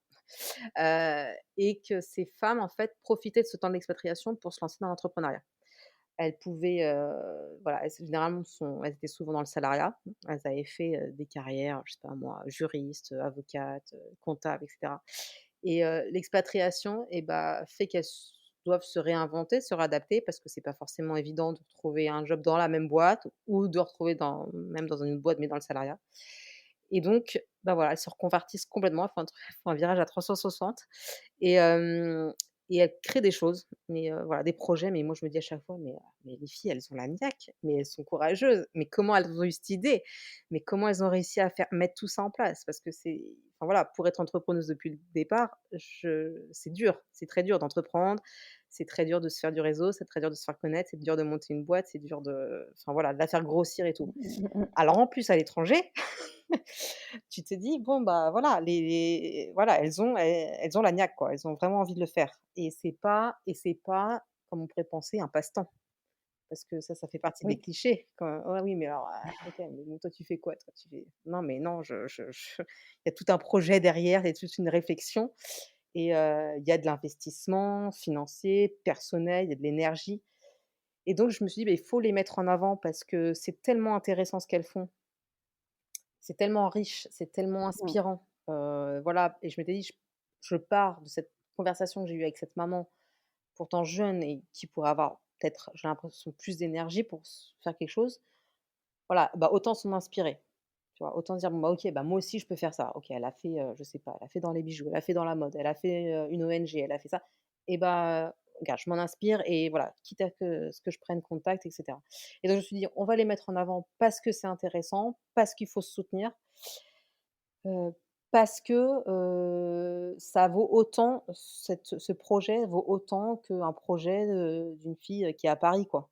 Et que ces femmes, en fait, profitaient de ce temps d'expatriation pour se lancer dans l'entrepreneuriat. Elles pouvaient, voilà, elles étaient souvent dans le salariat. Elles avaient fait, des carrières, je sais pas moi, juristes, avocates, comptables et cetera et l'expatriation et bah, fait qu'elles doivent se réinventer, se réadapter parce que c'est pas forcément évident de retrouver un job dans la même boîte ou de retrouver même dans une autre boîte, mais dans le salariat et donc bah, voilà, elles se reconvertissent complètement, elles font un virage à 360 et et elles créent des choses, mais voilà, des projets, mais moi je me dis à chaque fois: «Mais les filles, elles ont la niaque, mais elles sont courageuses, mais comment elles ont eu cette idée? Mais comment elles ont réussi à faire mettre tout ça en place?» parce que enfin voilà, pour être entrepreneuse depuis le départ, c'est dur, c'est très dur d'entreprendre, c'est très dur de se faire du réseau, c'est très dur de se faire connaître, c'est dur de monter une boîte, c'est dur enfin voilà, de la faire grossir et tout. Mmh mh, mmh. Alors en plus à l'étranger, tu te dis: «Bon, bah, voilà, voilà, elles ont la niaque, quoi. Elles ont vraiment envie de le faire» et c'est pas, comme on pourrait penser, un passe-temps. Parce que ça fait partie des Oui. clichés quand «Ouais, oui, mais alors, OK, mais bon, toi, tu fais quoi, toi? Tu fais» non, mais non, je il y a tout un projet derrière, il y a toute une réflexion et il y a de l'investissement financier, personnel, il y a de l'énergie et donc je me suis dit: «Beh, il faut les mettre en avant parce que c'est tellement intéressant ce qu'elles font». C'est tellement riche, c'est tellement Mmh. inspirant, voilà et je m'étais dit: «Je pars de cette conversation que j'ai eue avec cette maman, pourtant jeune et qui pourrait avoir peut-être, j'ai l'impression, plus d'énergie pour s faire quelque chose. Voilà, bah, autant s'en inspirer». Tu vois? Autant se dire: «Bon, bah, OK, bah, moi aussi je peux faire ça». OK, elle a fait, je sais pas, elle a fait dans les bijoux, elle a fait dans la mode, elle a fait, une ONG, elle a fait ça et bah, regarde, je m'en inspire et voilà, quitte à ce que je prenne contact et cetera et donc je me suis dit: «On va les mettre en avant parce que c'est intéressant, parce qu'il faut se soutenir, heu, parce que, ça vaut autant ce projet vaut autant qu'un projet, d'une fille, qui est à Paris, quoi».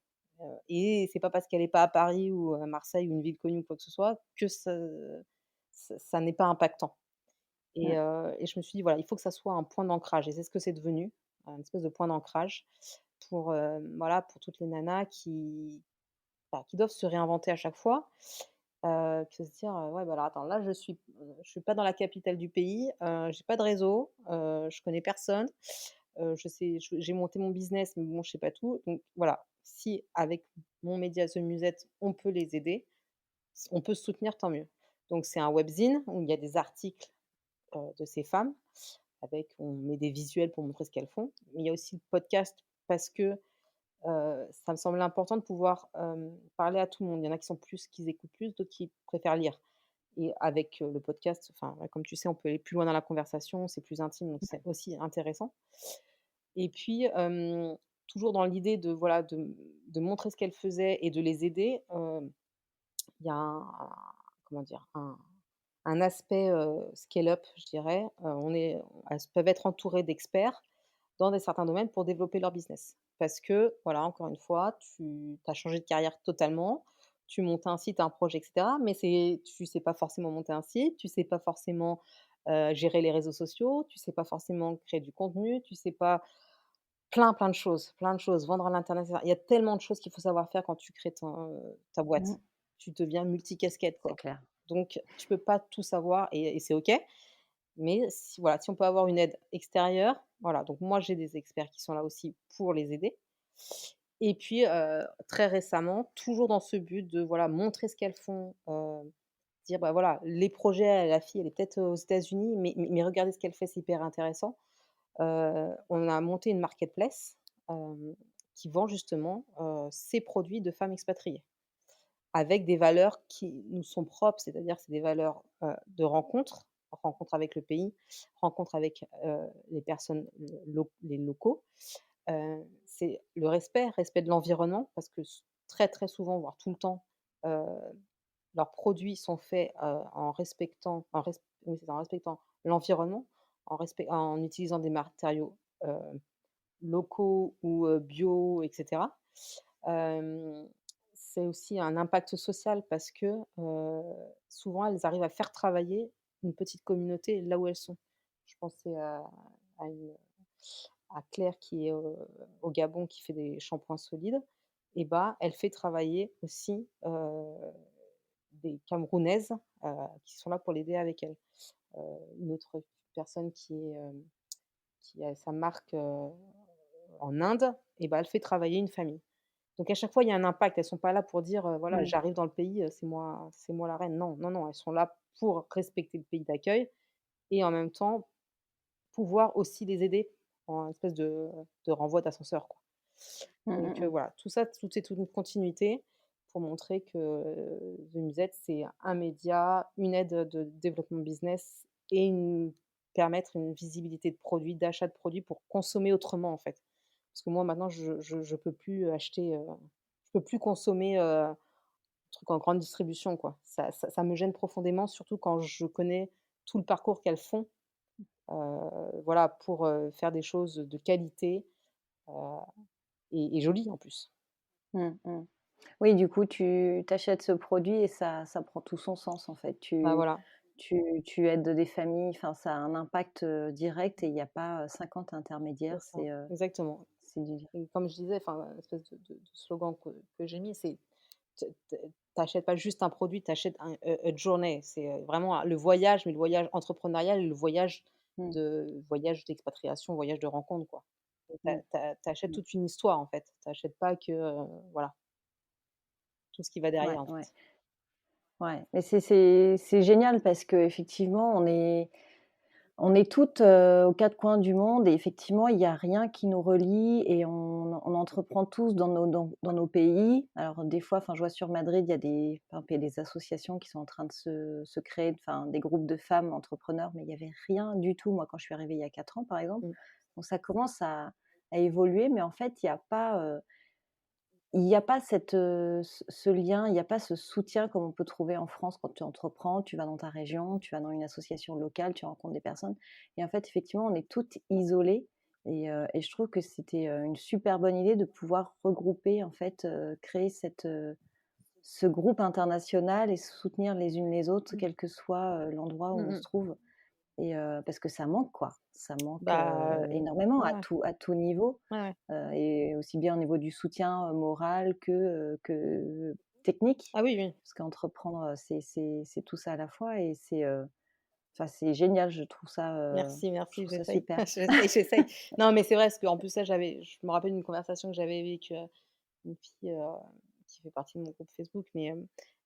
Et c'est pas parce qu'elle est pas à Paris ou à Marseille ou une ville connue ou quoi que ce soit que ça n'est pas impactant Mmh. et je me suis dit: «Voilà, il faut que ça soit un point d'ancrage» et c'est ce que c'est devenu, un espèce de point d'ancrage pour, voilà, pour toutes les nanas qui doivent se réinventer à chaque fois, que se dire: «Ouais, bah, alors attends, là, je suis pas dans la capitale du pays, j'ai pas de réseau, je connais personne, j'ai monté mon business, mais bon, je sais pas tout». Donc voilà, si avec mon média The Musette, on peut les aider, on peut se soutenir, tant mieux. Donc c'est un webzine où il y a des articles, de ces femmes on met des visuels pour montrer ce qu'elles font. Mais il y a aussi le podcast parce que, ça me semblait important de pouvoir, parler à tout le monde. Il y en a qui écoutent plus, d'autres qui préfèrent lire et avec, le podcast, enfin, ouais, comme tu sais, on peut aller plus loin dans la conversation, c'est plus intime, donc c'est aussi intéressant et puis, toujours dans l'idée de, voilà, de montrer ce qu'elles faisaient et de les aider, il y a comment dire? Un aspect, scale up, je dirais. Elles peuvent être entourées d'experts dans certains domaines pour développer leur business. Parce que, voilà, encore une fois, tu as changé de carrière totalement, tu montes un site, un projet et cetera, mais tu sais pas forcément monter un site, tu sais pas forcément, gérer les réseaux sociaux, tu sais pas forcément créer du contenu, tu sais pas plein de choses, vendre à l'international. Il y a tellement de choses qu'il faut savoir faire quand tu crées ta Mmh. boîte. Tu deviens multicasquette, C'est quoi. clair. Donc tu peux pas tout savoir et c'est OK, mais si voilà, si on peut avoir une aide extérieure, voilà, donc moi j'ai des experts qui sont là aussi pour les aider et puis, très récemment, toujours dans ce but de, voilà, montrer ce qu'elles font, dire: «Bah, voilà, les projets, la fille, elle est peut-être aux États-Unis, mais regardez ce qu'elle fait, c'est hyper intéressant». On a monté une marketplace, qui vend justement, ces produits de femmes expatriées. Avec des valeurs qui nous sont propres, c'est-à-dire c'est des valeurs, de rencontre avec le pays, rencontre avec, les personnes, les locaux. C'est le respect de l'environnement parce que très, très souvent, voire tout le temps, heu, leurs produits sont faits, en respectant en res oui, c'est ça, en respectant l'environnement, en utilisant des matériaux, locaux ou, bio et cetera. Hem, c'est aussi un impact social parce que, souvent elles arrivent à faire travailler une petite communauté là où elles sont. Je pensais à une à Claire qui est, au Gabon, qui fait des shampoings solides et bah, elle fait travailler aussi, des Camerounaises, qui sont là pour l'aider avec elle. Une autre personne qui a sa marque, en Inde et bah, elle fait travailler une famille. Donc à chaque fois, il y a un impact. Elles sont pas là pour dire, voilà: Mmh. «J'arrive dans le pays, c'est moi la reine». Non, non, non, elles sont là pour respecter le pays d'accueil et en même temps, pouvoir aussi les aider en espèce de renvoi d'ascenseur, quoi. Mmh, mmh Donc mh. voilà, tout ça, c'est toute une continuité pour montrer que, The Musette, c'est un média, une aide de développement business et une permettre une visibilité de produits, d'achat de produits pour consommer autrement, en fait. Parce que moi, maintenant, je peux plus acheter, je peux plus consommer, trucs en grande distribution, quoi. Ça me gêne profondément, surtout quand je connais tout le parcours qu'elles font, voilà, pour, faire des choses de qualité, heu et jolies, en plus. Mmh mh. Oui, du coup, tu achètes ce produit et ça prend tout son sens, en fait. Bah, Tu voilà, tu aides des familles, enfin, ça a un impact, direct et il y a pas, 50 intermédiaires, c'est ça, exactement. c'est du Et comme je disais, enfin, l'espèce de slogan que j'ai mis, c'est tu achètes pas juste un produit, tu achètes a journey. C'est, vraiment le voyage, mais le voyage entrepreneurial et le mmh, voyage d'expatriation, voyage de rencontre, quoi. mmh, Tu achètes mmh. toute une histoire, en fait. Tu achètes pas que, voilà, tout ce qui va Ouais, derrière, en ouais, fait. ouais, mais c'est génial parce qu'effectivement, on est toutes, aux 4 coins du monde et effectivement, il y a rien qui nous relie et on entreprend tous dans nos pays. Alors des fois, enfin, je vois sur Madrid, il y a des par exemple, il y a des associations qui sont en train de se créer, enfin, des groupes de femmes entrepreneurs, mais il y avait rien du tout, moi, quand je suis arrivée il y a 4 ans, par exemple. Mmh. Donc ça commence à évoluer, mais en fait, il y a pas cette, ce lien, il y a pas ce soutien comme on peut trouver en France quand tu entreprends, tu vas dans ta région, tu vas dans une association locale, tu rencontres des personnes et en fait, effectivement, on est toutes isolées et je trouve que c'était, une super bonne idée de pouvoir regrouper, en fait, créer ce groupe international et se soutenir les unes les autres, Mmh. quel que soit, l'endroit où Mmh on se mh. trouve et parce que ça manque, quoi. Ça manque, Bah, énormément ouais, ouais, à tout niveau. ouais, ouais. Et aussi bien au niveau du soutien, moral que technique. Ah oui, oui. Parce qu'entreprendre, c'est tout ça à la fois et enfin, c'est génial, Merci, je merci, trouve ça j'essaye. super. J'essaye, j'essaye. Non, mais c'est vrai, parce qu'en plus, ça, je me rappelle d'une conversation que j'avais avec, une fille, qui fait partie de mon groupe Facebook, mais,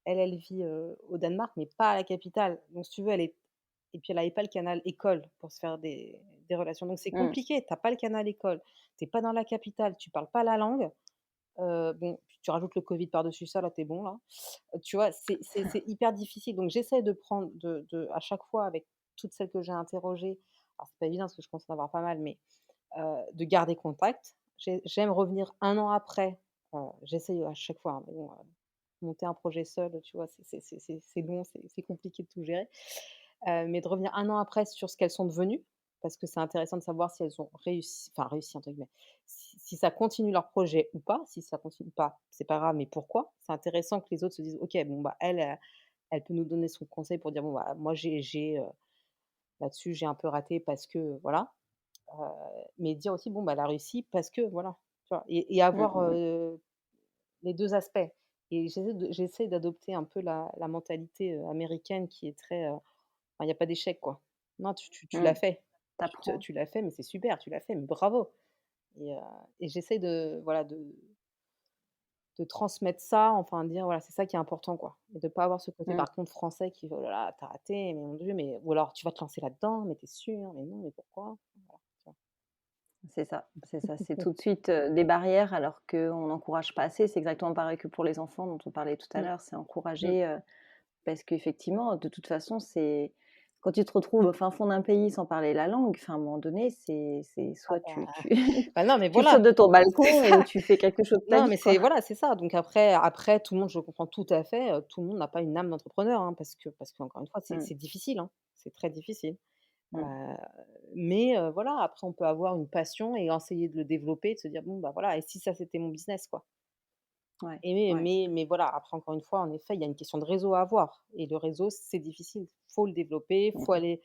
elle vit, au Danemark, mais pas à la capitale. Donc si tu veux, elle est et puis elle avait pas le canal école pour se faire des relations. Donc c'est Mmh. compliqué, tu as pas le canal école, tu es pas dans la capitale, tu parles pas la langue. Bon, puis tu rajoutes le covid par-dessus ça, là, tu es bon, là. Tu vois? C'est hyper difficile. Donc j'essaie de prendre à chaque fois avec toutes celles que j'ai interrogées, alors c'est pas évident parce que je commence à en avoir pas mal, mais de garder contact. J'aime revenir 1 an après, j'essaye à chaque fois, hein, mais bon, monter un projet seul, tu vois? C'est long, c'est compliqué de tout gérer. Mais de revenir 1 an après sur ce qu'elles sont devenues, parce que c'est intéressant de savoir si elles ont réussi, enfin «réussi» entre guillemets, si ça continue leur projet ou pas. Si ça continue pas, c'est pas grave, mais pourquoi? C'est intéressant que les autres se disent: «OK, bon, bah, elle peut nous donner son conseil pour dire: "Bon, bah, moi là-dessus, j'ai un peu raté parce que voilà". Heu, mais dire aussi: «Bon, bah, elle a réussi parce que voilà». Tu vois? Et Mmh, avoir, mmh mh. les 2 aspects. Et j'essaie d'adopter un peu la mentalité, américaine qui est très, enfin, il y a pas d'échec, quoi. Non, tu l'as Mmh. fait. Tu Tu l'as fait, mais c'est super, tu l'as fait, mais bravo. Et j'essaie de voilà, de transmettre ça, enfin dire voilà, c'est ça qui est important, quoi. Et de pas avoir ce côté Mmh. par contre français qui: «Oh là là, tu raté, mais mon Dieu, mais» ou alors: «Tu vas te lancer là-dedans, mais t'es sûr? Mais non, mais pourquoi?» Voilà, tu vois? C'est ça, c'est ça. C'est tout de suite, des barrières alors qu'on n'encourage pas assez. C'est exactement pareil que pour les enfants dont on parlait tout à Mmh, l'heure. C'est mmh. encourager, parce qu'effectivement, de toute façon, c'est quand tu te retrouves au fin fond d'un pays sans parler la langue, enfin, à un moment donné, c'est Ah soit bah tu bah, non, mais tu sautes voilà, de ton c'est balcon ou ça. tu fais quelque chose de ta Non, mais vie, quoi. c'est voilà, c'est ça. Donc après tout le monde, je comprends tout à fait, tout le monde n'a pas une âme d'entrepreneur, hein, parce qu'encore une fois, Mmh, c'est difficile, hein, c'est très difficile. Heu, mmh, mais voilà, après on peut avoir une passion et essayer de le développer, de se dire: «Bon, bah, voilà, et si ça, c'était mon business, quoi?» ouais, Et ouais, mais voilà, après encore une fois, en effet, il y a une question de réseau à avoir et le réseau, c'est difficile. Faut le développer, mmh mh, faut aller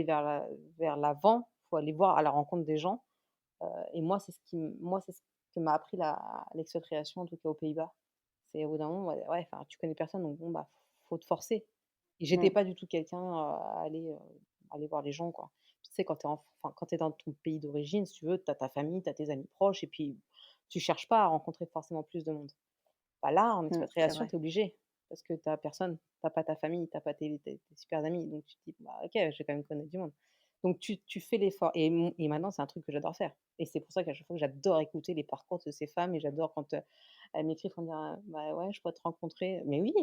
vers l'avant, faut aller voir à la rencontre des gens. Et moi, c'est ce que m'a appris l'expatriation, en tout cas aux Pays-Bas. C'est au bout d'un moment, ouais, ouais, enfin, tu connais personne, donc bon, bah, faut te forcer. Et j'étais mmh, pas du tout quelqu'un, aller voir les gens, quoi. Tu sais, quand tu es dans ton pays d'origine, si tu veux, tu as ta famille, tu as tes amis proches et puis tu cherches pas à rencontrer forcément plus de monde. Bah, là, en mmh, c'est expatriation, vrai. tu es obligé parce que tu as personne, tu as pas ta famille, tu as pas tes super amis, donc tu te dis: «Bah, OK, je vais quand même connaître du monde». Donc tu fais l'effort et maintenant c'est un truc que j'adore faire et c'est pour ça qu'à chaque fois que j'adore écouter les parcours de ces femmes et j'adore quand, elles m'écrivent pour me dire: «Bah, ouais, je pourrais te rencontrer». Mais oui,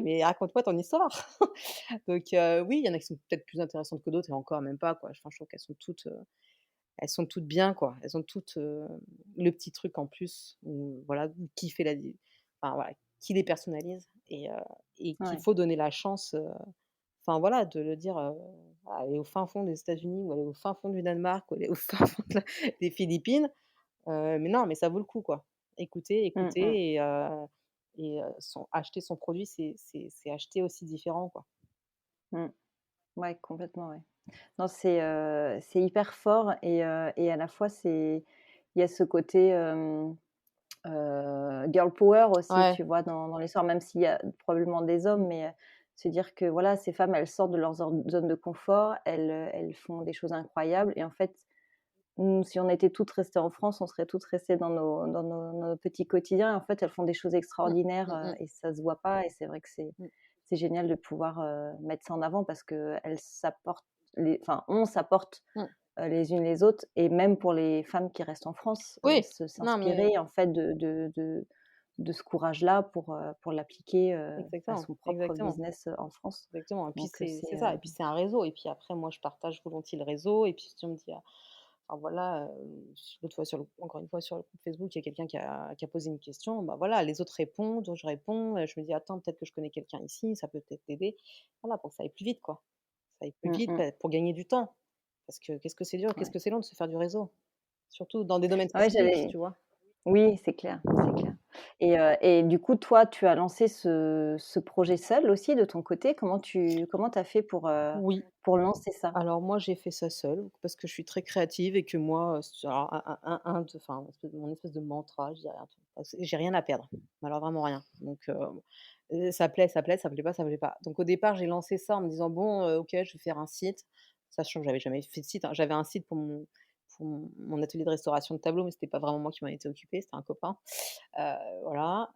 mais raconte-moi ton histoire». Donc oui, il y en a qui sont peut-être plus intéressantes que d'autres et encore même pas, quoi. Enfin, je trouve qu'elles sont toutes, elles sont toutes bien, quoi. Elles ont toutes, le petit truc en plus où voilà, qui fait la di enfin voilà, qui les personnalise et qu'il Ouais. faut donner la chance, enfin voilà, de le dire, voilà, aller au fin fond des États-Unis ou aller au fin fond du Danemark ou aller au fin fond de la des Philippines, mais non, mais ça vaut le coup, quoi. Mmh mh. Écouter son acheter son produit, c'est acheter aussi différent, quoi. Mmh. Ouais, complètement, ouais. Non, c'est hyper fort et à la fois, il y a ce côté, girl power aussi, Ouais, tu vois? Dans l'histoire, même s'il y a probablement des hommes, mais se dire que, voilà, ces femmes, elles sortent de leur zone de confort, elles font des choses incroyables et en fait, nous, si on était toutes restées en France, on serait toutes restées dans nos petits quotidiens et en fait, elles font des choses mmh, extraordinaires, mmh mh, et ça se voit pas et c'est vrai que mmh. c'est génial de pouvoir, mettre ça en avant parce qu'elles s'apportent on s'apporte, Mmh. les unes les autres et même pour les femmes qui restent en France, Oui, non mais s'inspirer en fait de ce courage-là pour l'appliquer, à exactement, son propre exactement. business, en France. Exactement et puis Donc, c'est ça et puis c'est un réseau et puis après moi je partage volontiers le réseau et puis si on me dit, enfin voilà, l'autre fois encore une fois sur le groupe Facebook, il y a quelqu'un qui a posé une question, bah, voilà, les autres répondent, donc je réponds, je me dis: «Attends, peut-être que je connais quelqu'un ici, ça peut peut-être t'aider». Voilà, pour que ça aille plus vite, quoi. Ça aille plus mmh vite, mh. bah, pour gagner du temps. Parce que qu'est-ce que c'est dur, qu'est-ce Ouais. que c'est long de se faire du réseau. Surtout dans des domaines Ouais, spécifiques, j'allais tu vois? oui, c'est clair, c'est clair et du coup, toi, tu as lancé ce projet seul aussi de ton côté? Comment tu as fait Oui. pour lancer ça? Alors moi, j'ai fait ça seule parce que je suis très créative et que moi, c'est alors un de enfin, mon espèce de mantra, je dirais un truc, j'ai rien à perdre, mais alors vraiment rien. Donc ça plaît, ça plaît pas, ça plaît pas. Donc au départ, j'ai lancé ça en me disant: «Bon, OK, je vais faire un site», sachant que j'avais jamais fait de site, hein. J'avais un site pour mon atelier de restauration de tableaux, mais c'était pas vraiment moi qui m'en étais occupée, c'était un copain. Voilà,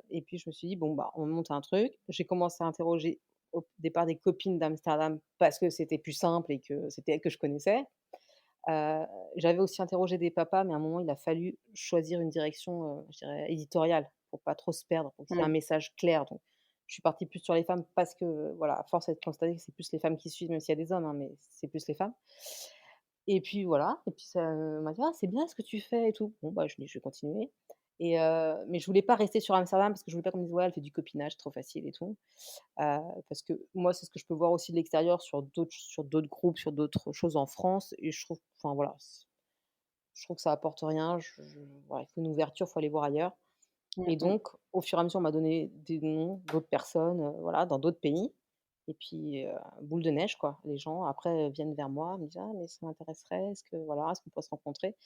et puis je me suis dit: «Bon, bah, on monte un truc». J'ai commencé à interroger au départ des copines d'Amsterdam parce que c'était plus simple et que c'était elles que je connaissais. Heu, J'avais aussi interrogé des papas, mais à un moment, il a fallu choisir une direction, je dirais éditoriale pour pas trop se perdre, pour qu'il y ait un Mmh. message clair. Donc je suis partie plus sur les femmes parce que, voilà, à force est de constater que c'est plus les femmes qui suivent, même s'il y a des hommes, hein, mais c'est plus les femmes. Et puis voilà, et puis ça, m'a dit: «Ah, c'est bien ce que tu fais et tout». Bon, bah, je dis: «Je vais continuer» mais je voulais pas rester sur Amsterdam parce que je voulais pas qu'on me dise: «Ouais, elle fait du copinage, c'est trop facile et tout». Parce que moi, c'est ce que je peux voir aussi de l'extérieur sur d'autres groupes, sur d'autres choses en France et je trouve enfin voilà, je trouve que ça apporte rien. Voilà, il faut une ouverture, il faut aller voir ailleurs Mmh et mh. donc au fur et à mesure, on m'a donné des noms d'autres personnes, voilà, dans d'autres pays et puis, boule de neige, quoi. Les gens après, viennent vers moi, me disent: «Ah mais ça m'intéresserait, est-ce que voilà, est-ce qu'on pourrait se rencontrer?»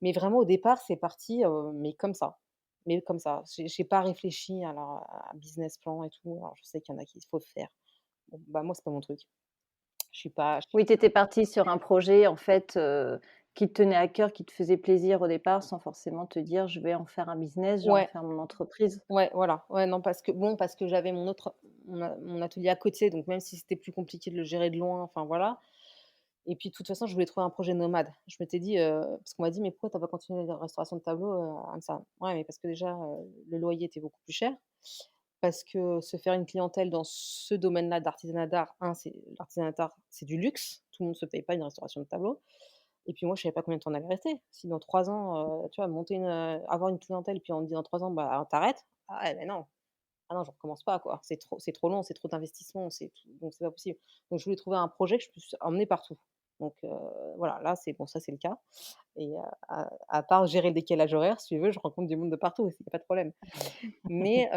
Mais vraiment au départ, c'est parti, mais comme ça. Mais comme ça. J'ai pas réfléchi à un business plan et tout. Alors je sais qu'il y en a qui il faut le faire. Bon, bah, moi, c'est pas mon truc. Je suis Oui, tu étais partie sur un projet, en fait, qui te tenait à cœur, qui te faisait plaisir au départ, sans forcément te dire: «Je vais en faire un business, je vais en ouais, faire mon entreprise». ouais, voilà. Ouais, non, parce que j'avais mon atelier à côté, donc même si c'était plus compliqué de le gérer de loin, enfin voilà. Et puis de toute façon, je voulais trouver un projet nomade. Je m'étais dit, parce qu'on m'a dit: «Mais pourquoi tu as pas continué la restauration de tableaux, à Amsterdam?» Ouais, mais parce que déjà, le loyer était beaucoup plus cher. Parce que se faire une clientèle dans ce domaine-là d'artisanat d'art, c'est l'artisanat d'art, c'est du luxe. Tout le monde se paye pas une restauration de tableaux et puis moi, je savais pas combien de temps on allait rester. Si dans 3 ans, tu vois, avoir une clientèle, puis on te dit dans 3 ans: «Bah, tu arrêtes». Ah ouais, mais non. Ah non, je recommence pas, quoi. C'est trop long, c'est trop d'investissement, donc c'est pas possible. Donc je voulais trouver un projet que je puisse emmener partout. Donc voilà, là, c'est bon, ça, c'est le cas et à part gérer le décalage horaire, si tu veux, je rencontre du monde de partout aussi, il y a pas de problème. Mais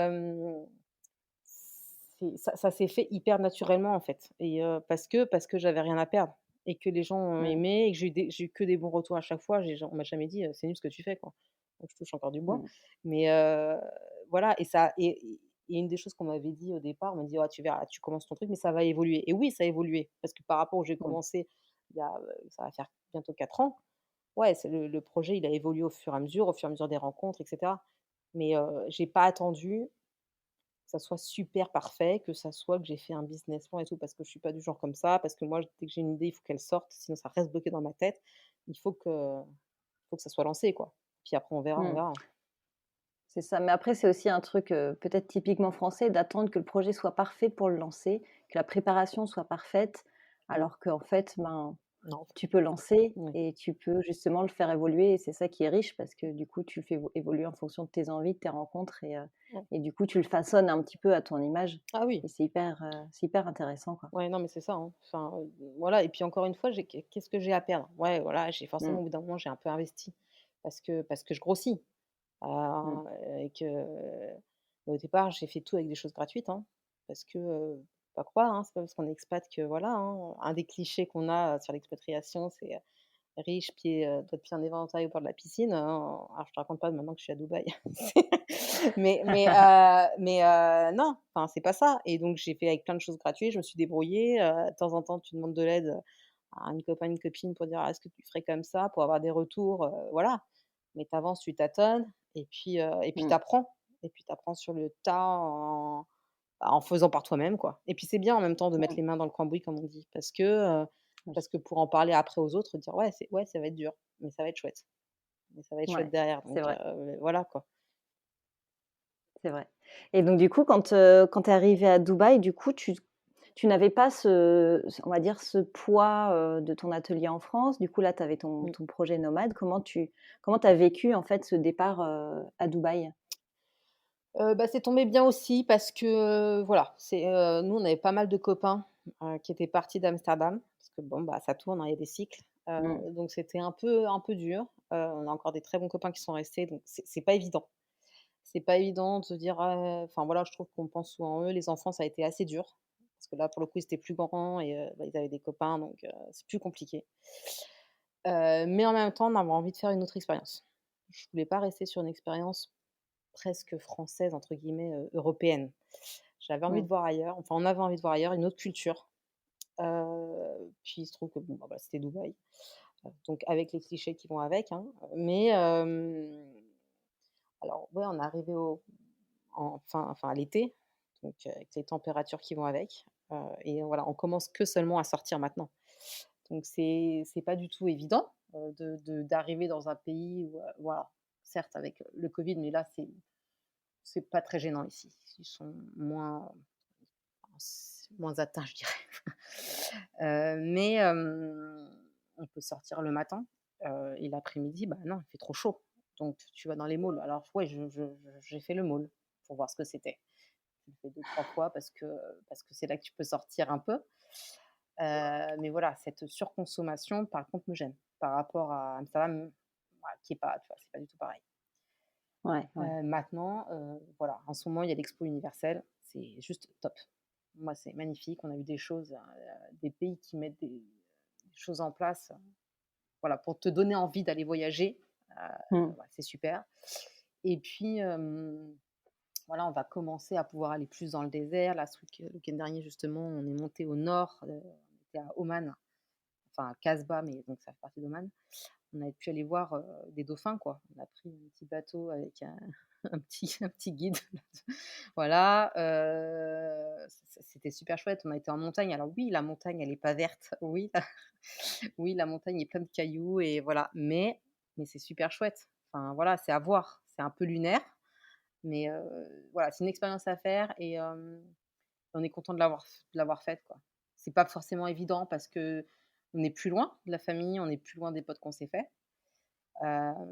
ça s'est fait hyper naturellement, en fait et parce que j'avais rien à perdre et que les gens ont Mmh. aimé et que j'ai eu que des bons retours à chaque fois. On m'a jamais dit: «C'est nul ce que tu fais», quoi. Donc je touche encore du bois. Mmh. Mais voilà et une des choses qu'on m'avait dit au départ, on m'a dit: «Ah, tu verras, tu commences ton truc, mais ça va évoluer» et oui, ça a évolué parce que par rapport où j'ai Mmh. commencé il y a, ça va faire bientôt 4 ans, ouais, c'est le projet, il a évolué au fur et à mesure des rencontres et cetera. Mais j'ai pas attendu ça soit super parfait, que ça soit que j'ai fait un business plan et tout, parce que je suis pas du genre comme ça, parce que moi, dès que j'ai une idée, il faut qu'elle sorte, sinon ça reste bloqué dans ma tête. Il faut que ça soit lancé, quoi. Puis après on Mmh. verra. C'est ça, mais après c'est aussi un truc, peut-être typiquement français d'attendre que le projet soit parfait pour le lancer, que la préparation soit parfaite, Mmh. alors qu'en fait, ben, Non, tu peux lancer ouais. et tu peux justement le faire évoluer et c'est ça qui est riche parce que du coup, tu le fais évoluer en fonction de tes envies, de tes rencontres Ouais. et du coup, tu le façonnes un petit peu à ton image Ah oui, et c'est hyper intéressant, quoi. ouais, non, mais c'est ça, hein. Enfin, voilà et puis encore une fois, qu'est-ce que j'ai à perdre? Ouais, voilà, j'ai forcément Mmh, au bout d'un moment, j'ai un peu investi parce que je grossis, mmh, et que, au départ, j'ai fait tout avec des choses gratuites, hein, parce que, faut pas croire, hein, c'est pas parce qu'on est expat que voilà, hein. Un des clichés qu'on a, sur l'expatriation, c'est, riche, doigts de pied en éventail au bord de la piscine, alors je te raconte pas maintenant que je suis à Dubaï. Non, enfin, c'est pas ça et donc j'ai fait avec plein de choses gratuites, je me suis débrouillée, de temps en temps, tu demandes de l'aide, à une copain, une copine pour dire: «Ah, est-ce que tu ferais comme ça?» pour avoir des retours, voilà. Mais tu avances, tu tâtonnes et puis tu mmh. apprends sur le tas en faisant par toi-même, quoi et puis c'est bien en même temps de mettre Mmh. les mains dans le cambouis comme on dit Oui. parce que pour en parler après aux autres, dire: «Ouais, ça va être dur, mais ça va être chouette. Mais ça va être chouette Ouais, derrière», c'est donc vrai, voilà, quoi. c'est vrai et donc du coup, quand tu es arrivée à Dubaï, du coup, tu n'avais pas on va dire, ce poids, de ton atelier en France. Du coup, là, tu avais Mmh. ton projet nomade. Comment tu as vécu, en fait, ce départ, à Dubaï? Bah, c'est tombé bien aussi parce que, voilà, nous, on avait pas mal de copains, qui étaient partis d'Amsterdam parce que bon, bah, ça tourne, hein, il y a des cycles, Mmh. donc c'était un peu dur. On a encore des très bons copains qui sont restés, donc c'est pas évident. C'est pas évident de se dire: «Ah» enfin, voilà, je trouve qu'on pense souvent en eux. Les enfants, ça a été assez dur parce que là, pour le coup, ils étaient plus grands et bah, ils avaient des copains, donc c'est plus compliqué. Mais en même temps, on avait envie de faire une autre expérience. Je voulais pas rester sur une expérience presque «française» entre guillemets, européenne. J'avais envie de Mmh. voir ailleurs, enfin on avait envie de voir ailleurs, une autre culture. Puis il se trouve que bon, bah, c'était Dubaï, donc avec les clichés qui vont avec, hein, mais alors ouais, on est arrivé à l'été, donc avec les températures qui vont avec, et voilà, on commence que seulement à sortir maintenant. Donc c'est pas du tout évident, de d'arriver dans un pays où, voilà, certes avec le covid, mais là c'est pas très gênant ici. Ils sont moins atteints, je dirais. Mais on peut sortir le matin, et l'après-midi, bah, non, il fait trop chaud. Donc tu vas dans les malls. Alors ouais, j'ai fait le mall pour voir ce que c'était. Je le fais 2-3 fois parce que c'est là que tu peux sortir un peu. Mais voilà, cette surconsommation, par contre, me gêne par rapport à Amsterdam, voilà, qui est pas tu vois, c'est pas du tout pareil. Ouais, ouais. Maintenant, voilà, en ce moment, il y a l'Expo universelle, c'est juste top. Moi, c'est magnifique. On a eu des choses, des pays qui mettent des choses en place, voilà, pour te donner envie d'aller voyager, Mmh. ouais, c'est super et puis, voilà, on va commencer à pouvoir aller plus dans le désert. Là, le week-end dernier, justement, on est monté au nord, on était à Oman, enfin à Casbah, mais donc ça fait partie d'Oman. On a pu aller voir, des dauphins, quoi. On a pris un petit bateau avec un un petit guide. Voilà, c'était super chouette. On a été en montagne. Alors oui, la montagne, elle est pas verte. Oui, oui, la montagne est pleine de cailloux et voilà, mais c'est super chouette. Enfin voilà, c'est à voir. C'est un peu lunaire, mais voilà, c'est une expérience à faire et on est content de l'avoir faite, quoi. C'est pas forcément évident parce qu'on est plus loin de la famille, on est plus loin des potes qu'on s'est fait.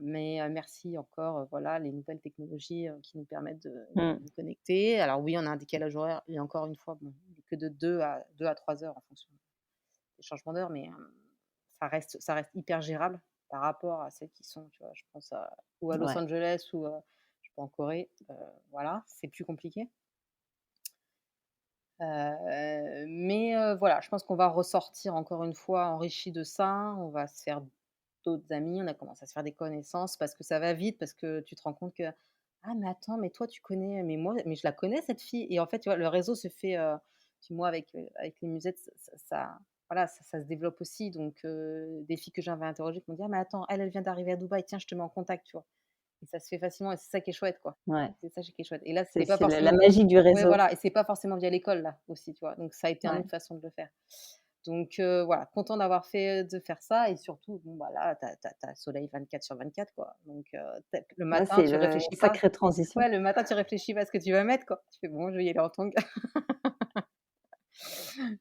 Mais merci encore, voilà, les nouvelles technologies, qui nous permettent de Mmh. nous connecter. Alors oui, on a un décalage horaire et encore une fois, bon, il est que de 2 à 3 heures en fonction des changements d'heure, mais ça reste hyper gérable par rapport à celles qui sont, tu vois? Je pense à ou à Los Ouais. Angeles ou, je sais pas, en Corée, voilà, c'est plus compliqué. Mais voilà, je pense qu'on va ressortir encore une fois enrichi de ça. On va se faire d'autres amis, on a commencé à se faire des connaissances parce que ça va vite, parce que tu te rends compte que: «Ah mais attends, mais toi tu connais, mais je la connais cette fille» et en fait, tu vois, le réseau se fait, puis moi avec les musettes, voilà, ça se développe aussi donc des filles que j'avais interrogées qui m'ont dit: «Ah mais attends, elle vient d'arriver à Dubaï, tiens je te mets en contact», tu vois? et ça se fait facilement et c'est ça qui est chouette, quoi. Ouais, C'est ça qui est chouette et là, c'est c'était pas c'est la forcément magie du ouais, réseau. voilà et c'est pas forcément via l'école, là, aussi, tu vois? Donc ça a été une Ouais. autre façon de le faire. Donc voilà, content d'avoir fait de faire ça et surtout, bon, bah, là, tu as soleil 24/24, quoi. Donc tu le Là, matin, c'est tu le réfléchis pas. sacrée transition. Ouais, le matin, tu réfléchis pas à ce que tu vas mettre, quoi. Tu fais: «Bon, je vais y aller en tongs».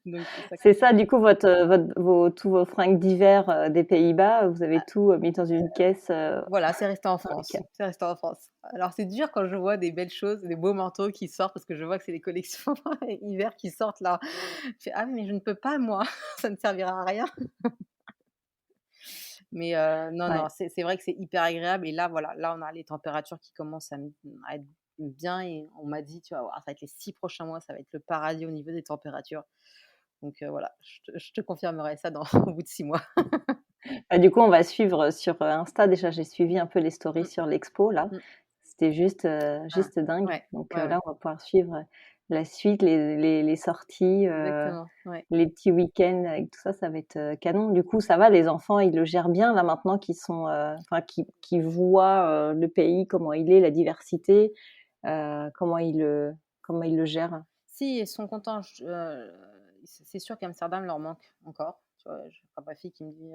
Donc c'est ça C'est ça, du coup, tous vos fringues d'hiver des Pays-Bas, vous avez ah, tout mis dans une caisse voilà, c'est resté en avec. France, c'est resté en France. Alors c'est dur quand je vois des belles choses, des beaux manteaux qui sortent parce que je vois que c'est des collections hiver qui sortent là. Je fais: «Ah oui, mais je ne peux pas moi, ça ne servira à rien». Mais non, non, Ouais. c'est vrai que c'est hyper agréable et là, voilà, là, on a les températures qui commencent à être bien et on m'a dit: «Tu vas voir, ça va être les 6 prochains mois, ça va être le paradis au niveau des températures». Donc voilà, je te confirmerai ça dans au bout de 6 mois. Bah, du coup, on va suivre sur Insta. Déjà, j'ai suivi un peu les stories Mmh, sur l'expo là. mmh. C'était juste, Ah, juste dingue. ouais, Donc ouais, ouais, là, on va pouvoir suivre la suite, les sorties, exactement, ouais. les petits week-ends avec tout ça, ça va être canon. Du coup, ça va, les enfants, ils le gèrent bien là maintenant qu'ils sont, enfin, qu'ils voient le pays, comment il est, la diversité, comment ils le gèrent. Si, ils sont contents, c'est sûr qu'Amsterdam leur manque encore, tu vois? Je quand ma fille qui me dit,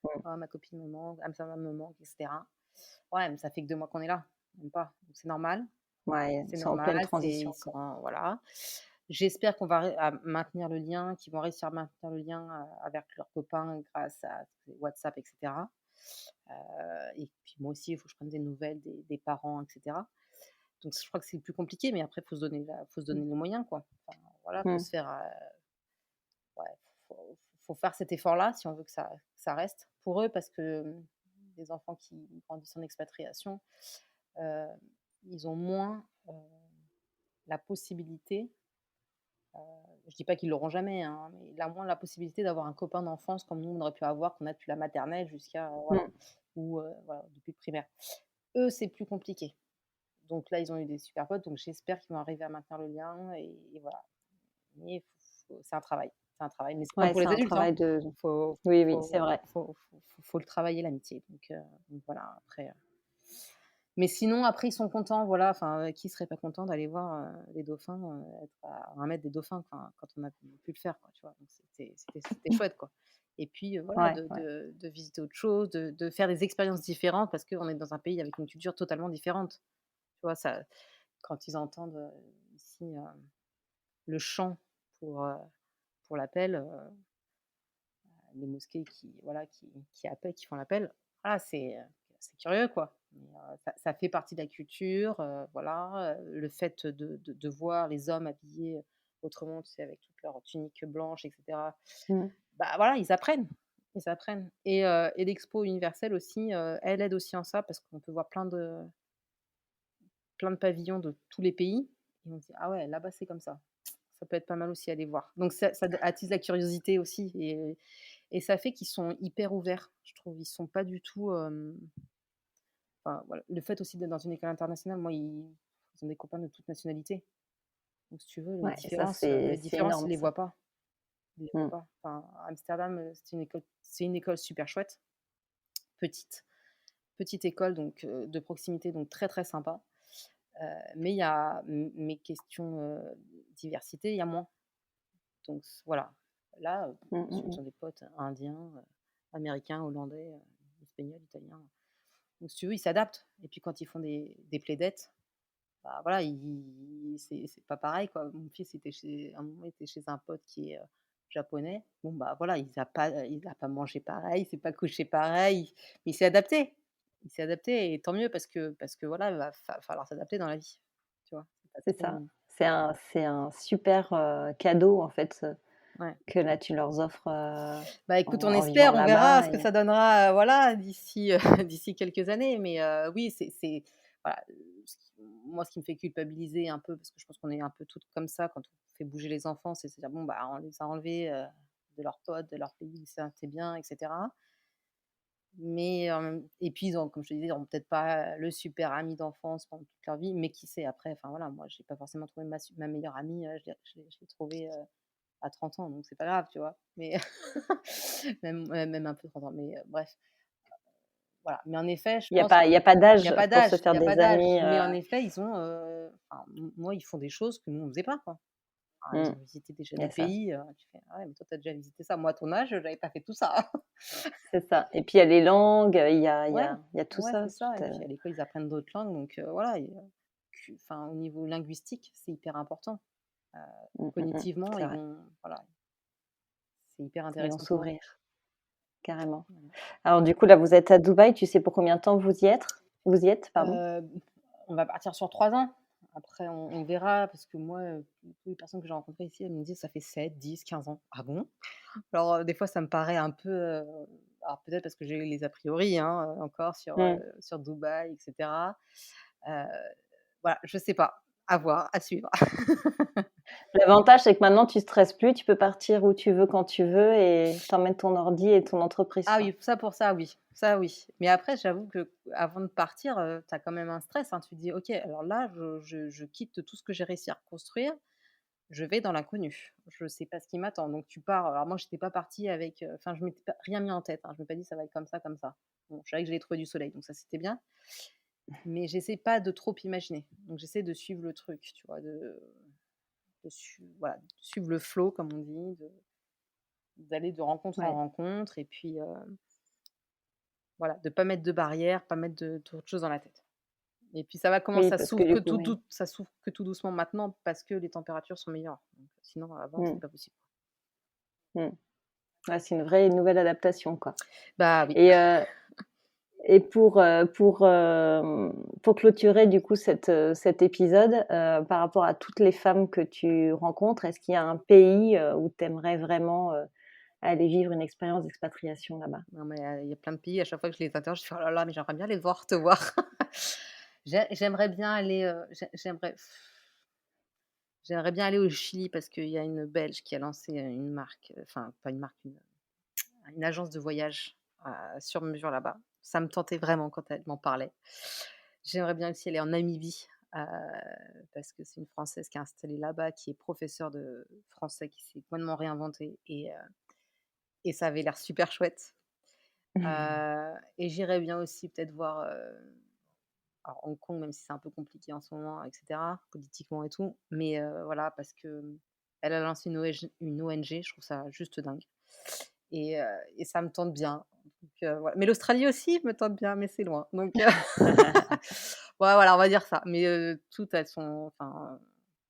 Mm. «Oh ma copine me manque, Amsterdam me manque» et cetera. Ouais, mais ça fait que 2 mois qu'on est là, même pas, donc c'est normal. Ouais, ils C'est sont en pleine normal, ils transition, sont quoi. voilà. J'espère qu'on va à maintenir le lien, qu'ils vont réussir à maintenir le lien, avec leurs copains grâce à WhatsApp et cetera. Et puis moi aussi, il faut que je prenne des nouvelles des parents et cetera. Donc je crois que c'est le plus compliqué, mais après faut se donner les moyens, quoi. Enfin voilà, faut Mm. se faire, ouais, faut faire cet effort-là si on veut que ça reste pour eux parce que, les enfants qui grandissent en expatriation, heu, ils ont moins, la possibilité, je dis pas qu'ils l'auront jamais, hein, mais il a moins la possibilité d'avoir un copain d'enfance comme nous on aurait pu avoir, qu'on a depuis la maternelle jusqu'à, voilà, Mm. ou voilà, depuis le primaire. Eux, c'est plus compliqué. Donc là, ils ont eu des super potes, donc j'espère qu'ils vont arriver à maintenir le lien et voilà. Mais c'est un travail, mais c'est comme Ouais, pour c'est les un adultes, hein. travail de. Faut Oui, oui, c'est faut vrai. faut le travailler l'amitié, donc voilà, après, mais sinon après ils sont contents, voilà, enfin, qui serait pas content d'aller voir, les dauphins, être à 1 mètre des dauphins, enfin, quand on a pu le faire, quoi, tu vois? Donc c'était chouette, quoi et puis, voilà, Ouais, ouais. de visiter autre chose, de faire des expériences différentes parce qu'on est dans un pays avec une culture totalement différente. Tu vois? Ça quand ils entendent, ici, le chant pour, heu, pour l'appel, les mosquées qui voilà, qui font l'appel, voilà, c'est curieux, quoi. Mais, ça fait partie de la culture, voilà, le fait de voir les hommes habillés autrement, tu sais, avec toutes leurs tuniques blanches et cetera. Mmh. Bah, voilà, ils apprennent et l'expo universelle aussi, elle aide aussi en ça parce qu'on peut voir plein de pavillons de tous les pays et on se dit: «Ah ouais, là-bas, c'est comme ça». Ça peut être pas mal aussi à aller voir. Donc ça attise la curiosité aussi et ça fait qu'ils sont hyper ouverts, je trouve. Ils sont pas du tout, enfin voilà, le fait aussi d'être dans une école internationale, moi, ils ont des copains de toutes nationalités. Donc si tu veux, Ouais, et ça, c'est ils énorme les ça. voient pas. Ils les voient Mmh. pas. Enfin, Amsterdam, c'est une école super chouette, petite. Petite école donc de proximité, donc très, très sympa. Mais il y a mes questions, diversité, il y a moins. Donc voilà. Là, Mmh, bien mmh sûr, mh. ils ont des potes indiens, américains, hollandais, espagnols, italiens. Donc si tu veux, ils s'adaptent et puis quand ils font des plaidettes, bah, voilà, c'est pas pareil, quoi. Mon fils était chez à un moment, il était chez un pote qui est, japonais. Bon, bah, voilà, il a pas mangé pareil, il s'est pas couché pareil, mais il s'est adapté. Il s'est adapté et tant mieux parce que voilà, il va falloir s'adapter dans la vie, tu vois? C'est pas C'est ça. trop C'est un super, cadeau en fait, ouais. que là tu leur offres, Bah, écoute, on en vivant espère, on verra ce là-bas que et ça donnera, voilà, d'ici, d'ici quelques années. Mais, oui, c'est voilà, moi, ce qui me fait culpabiliser un peu, parce que je pense qu'on est un peu toutes comme ça quand on fait bouger les enfants, c'est de se dire: «Bon, bah, on les a enlevés, de leurs potes, de leur pays où ça c'est bien et cetera». Mais, et puis ils ont, comme je te disais, ils auront peut-être pas le super ami d'enfance pendant toute leur vie, mais qui sait après, enfin voilà, moi, j'ai pas forcément trouvé ma meilleure amie, je l'ai trouvée, à 30 ans, donc c'est pas grave, tu vois? Mais même un peu 30 ans, mais bref, voilà. Mais en effet, je Il y a pense pas il y a pas il n'y d'âge a pas pour se d'âge, faire il y a des pas d'âge. amis, Mais en effet, ils ont, enfin, moi, ils font des choses que nous, on faisait pas, quoi. Ah, ils mmh, ont visité déjà il y des a ça. pays, tu fais: «Ah ouais, mais toi, tu as déjà visité ça. Moi, à ton âge, j'avais pas fait tout ça». C'est ça et puis il y a les langues, il y a il y Ouais, a il y a tout ouais, ça, c'est ça. tout, Et puis à l'école, ils apprennent d'autres langues, donc voilà, et enfin, au niveau linguistique, c'est hyper important. Heu, Cognitivement, c'est ils vrai. vont voilà, c'est hyper Ils vont intéressant pour eux. s'ouvrir, carrément. Voilà. Alors du coup, là, vous êtes à Dubaï, tu sais pour combien de temps vous y êtes, pardon? Heu, on va partir sur 3 ans. Après on verra parce que moi, toutes les personnes que j'ai rencontrées ici, elles me disent: «Ça fait 7, 10, 15 ans». Ah bon? Alors, des fois ça me paraît un peu, alors peut-être parce que j'ai les a priori, hein, encore Mmh. sur Dubaï et cetera. Heu, voilà, je sais pas. À voir, à suivre. L'avantage, c'est que maintenant, tu stresses plus, tu peux partir où tu veux, quand tu veux et tu emmènes ton ordi et ton entreprise, Ah quoi. oui, ça pour ça oui, ça oui. Mais après j'avoue qu'avant de partir, tu as quand même un stress, hein. Tu te dis: «OK, alors là je quitte tout ce que j'ai réussi à reconstruire, je vais dans l'inconnu. Je sais pas ce qui m'attend». Donc tu pars, alors moi j'étais pas partie avec, enfin je m'étais pas rien mis en tête, hein. Je m'étais pas dit: «Ça va être comme ça, comme ça». Bon, je savais que j'allais trouver du soleil, donc ça c'était bien, mais j'essaie pas de trop imaginer. Donc j'essaie de suivre le truc, tu vois? Voilà, de suivre le flow comme on dit, d'aller de rencontre en Ouais rencontre et puis, voilà, de pas mettre de barrières, pas mettre d'autres choses dans la tête. Et puis ça va oui, commencer, parce que du coup, oui. ça s'ouvre que tout doucement maintenant parce que les températures sont meilleures. Donc sinon avant Mmh, c'est pas possible. mmh. Ouais, c'est une vraie nouvelle adaptation, quoi Bah oui. et heu et pour clôturer, du coup, cet épisode, par rapport à toutes les femmes que tu rencontres, est-ce qu'il y a un pays, où tu aimerais vraiment, aller vivre une expérience d'expatriation là-bas? Non mais il y a plein de pays, à chaque fois que je les interroge, je fais: «Oh là là, mais j'aimerais bien les voir, te voir». J'aimerais bien aller, j'aimerais bien aller au Chili parce qu'il y a une Belge qui a lancé, une marque, enfin pas une marque, une agence de voyage, sur mesure là-bas. Ça me tentait vraiment quand elle m'en parlait. J'aimerais bien aussi aller en Namibie, parce que c'est une Française qui est installée là-bas, qui est professeure de français, qui s'est complètement réinventée et ça avait l'air super chouette. Et j'irais bien aussi peut-être voir, alors Hong Kong, même si c'est un peu compliqué en ce moment et cetera, politiquement et tout, mais voilà, parce que, elle a lancé une ONG, je trouve ça juste dingue et ça me tente bien. Donc voilà. Mais l'Australie aussi me tente bien, mais c'est loin. Donc ouais, voilà, on va dire ça. Mais tout a son enfin,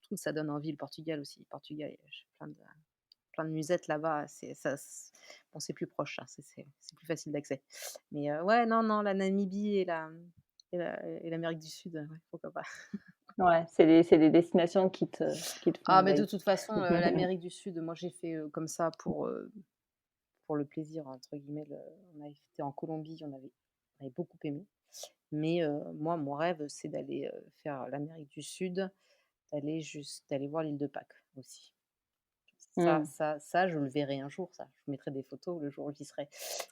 tout ça donne envie. Le Portugal aussi. Le Portugal, j'ai plein de musettes là-bas. Bon, c'est plus proche, ça, c'est plus facile d'accès. Mais ouais, non, non, la Namibie et l'Amérique du Sud, ouais, pourquoi pas. Ouais, c'est des destinations qui te font Ah, mais de envie. toute façon, l'Amérique du Sud, moi, j'ai fait, comme ça pour le «plaisir» entre guillemets, on avait été en Colombie, on avait beaucoup aimé. Mais moi, mon rêve, c'est d'aller, faire l'Amérique du Sud, d'aller voir l'île de Pâques aussi. Mmh. Ça, je le verrai un jour, ça. Je vous mettrai des photos le jour où j'y serai.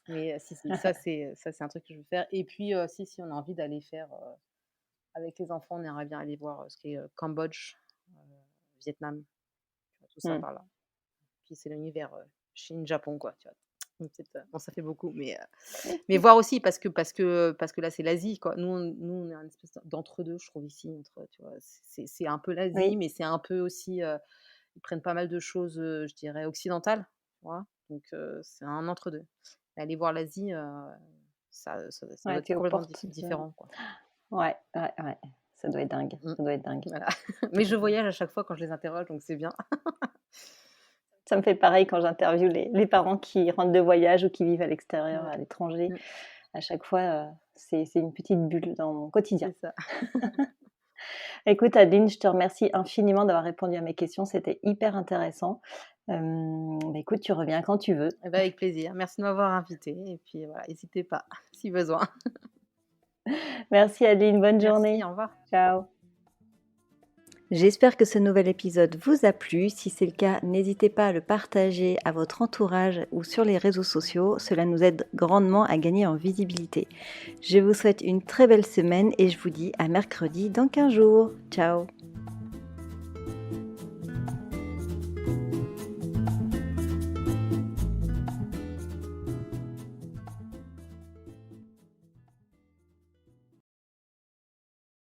Mais si, si, ça c'est un truc que je veux faire et puis, si, on a envie d'aller faire, avec les enfants, on aimerait bien aller voir, ce qui est, Cambodge, heu, Vietnam, tu vois? Tout ça Mmh. par là. Puis c'est l'univers, Chine, Japon, quoi, tu vois? Donc peut-être, bon, ça fait beaucoup, mais voir aussi parce que là, c'est l'Asie, quoi. Nous, on est un espèce d'entre-deux, je trouve ici, entre, tu vois? C'est un peu l'Asie, Oui. mais c'est un peu aussi, ils prennent pas mal de choses, je dirais occidentales, tu vois? Donc c'est un entre-deux. Aller voir l'Asie, ça doit Ouais, être tu es aux complètement portes de différent, quoi. ouais, ouais, ouais, ça doit être dingue, Mmh. ça doit être dingue. Voilà. Mais je voyage à chaque fois quand je les interroge, donc c'est bien. Ça me fait pareil quand j'interviewe les parents qui rentrent de voyage ou qui vivent à l'extérieur, Ouais. à l'étranger. Mmh. À chaque fois, c'est une petite bulle dans mon quotidien. C'est ça. Écoute Adeline, je te remercie infiniment d'avoir répondu à mes questions, c'était hyper intéressant. Bah, écoute, tu reviens quand tu veux. Eh bah, avec plaisir. Merci de m'avoir invitée et puis voilà, hésitez pas si besoin. Merci Adeline, bonne Merci, journée. au revoir. Ciao. J'espère que ce nouvel épisode vous a plu. Si c'est le cas, n'hésitez pas à le partager à votre entourage ou sur les réseaux sociaux. Cela nous aide grandement à gagner en visibilité. Je vous souhaite une très belle semaine et je vous dis à mercredi dans 15 jours. Ciao!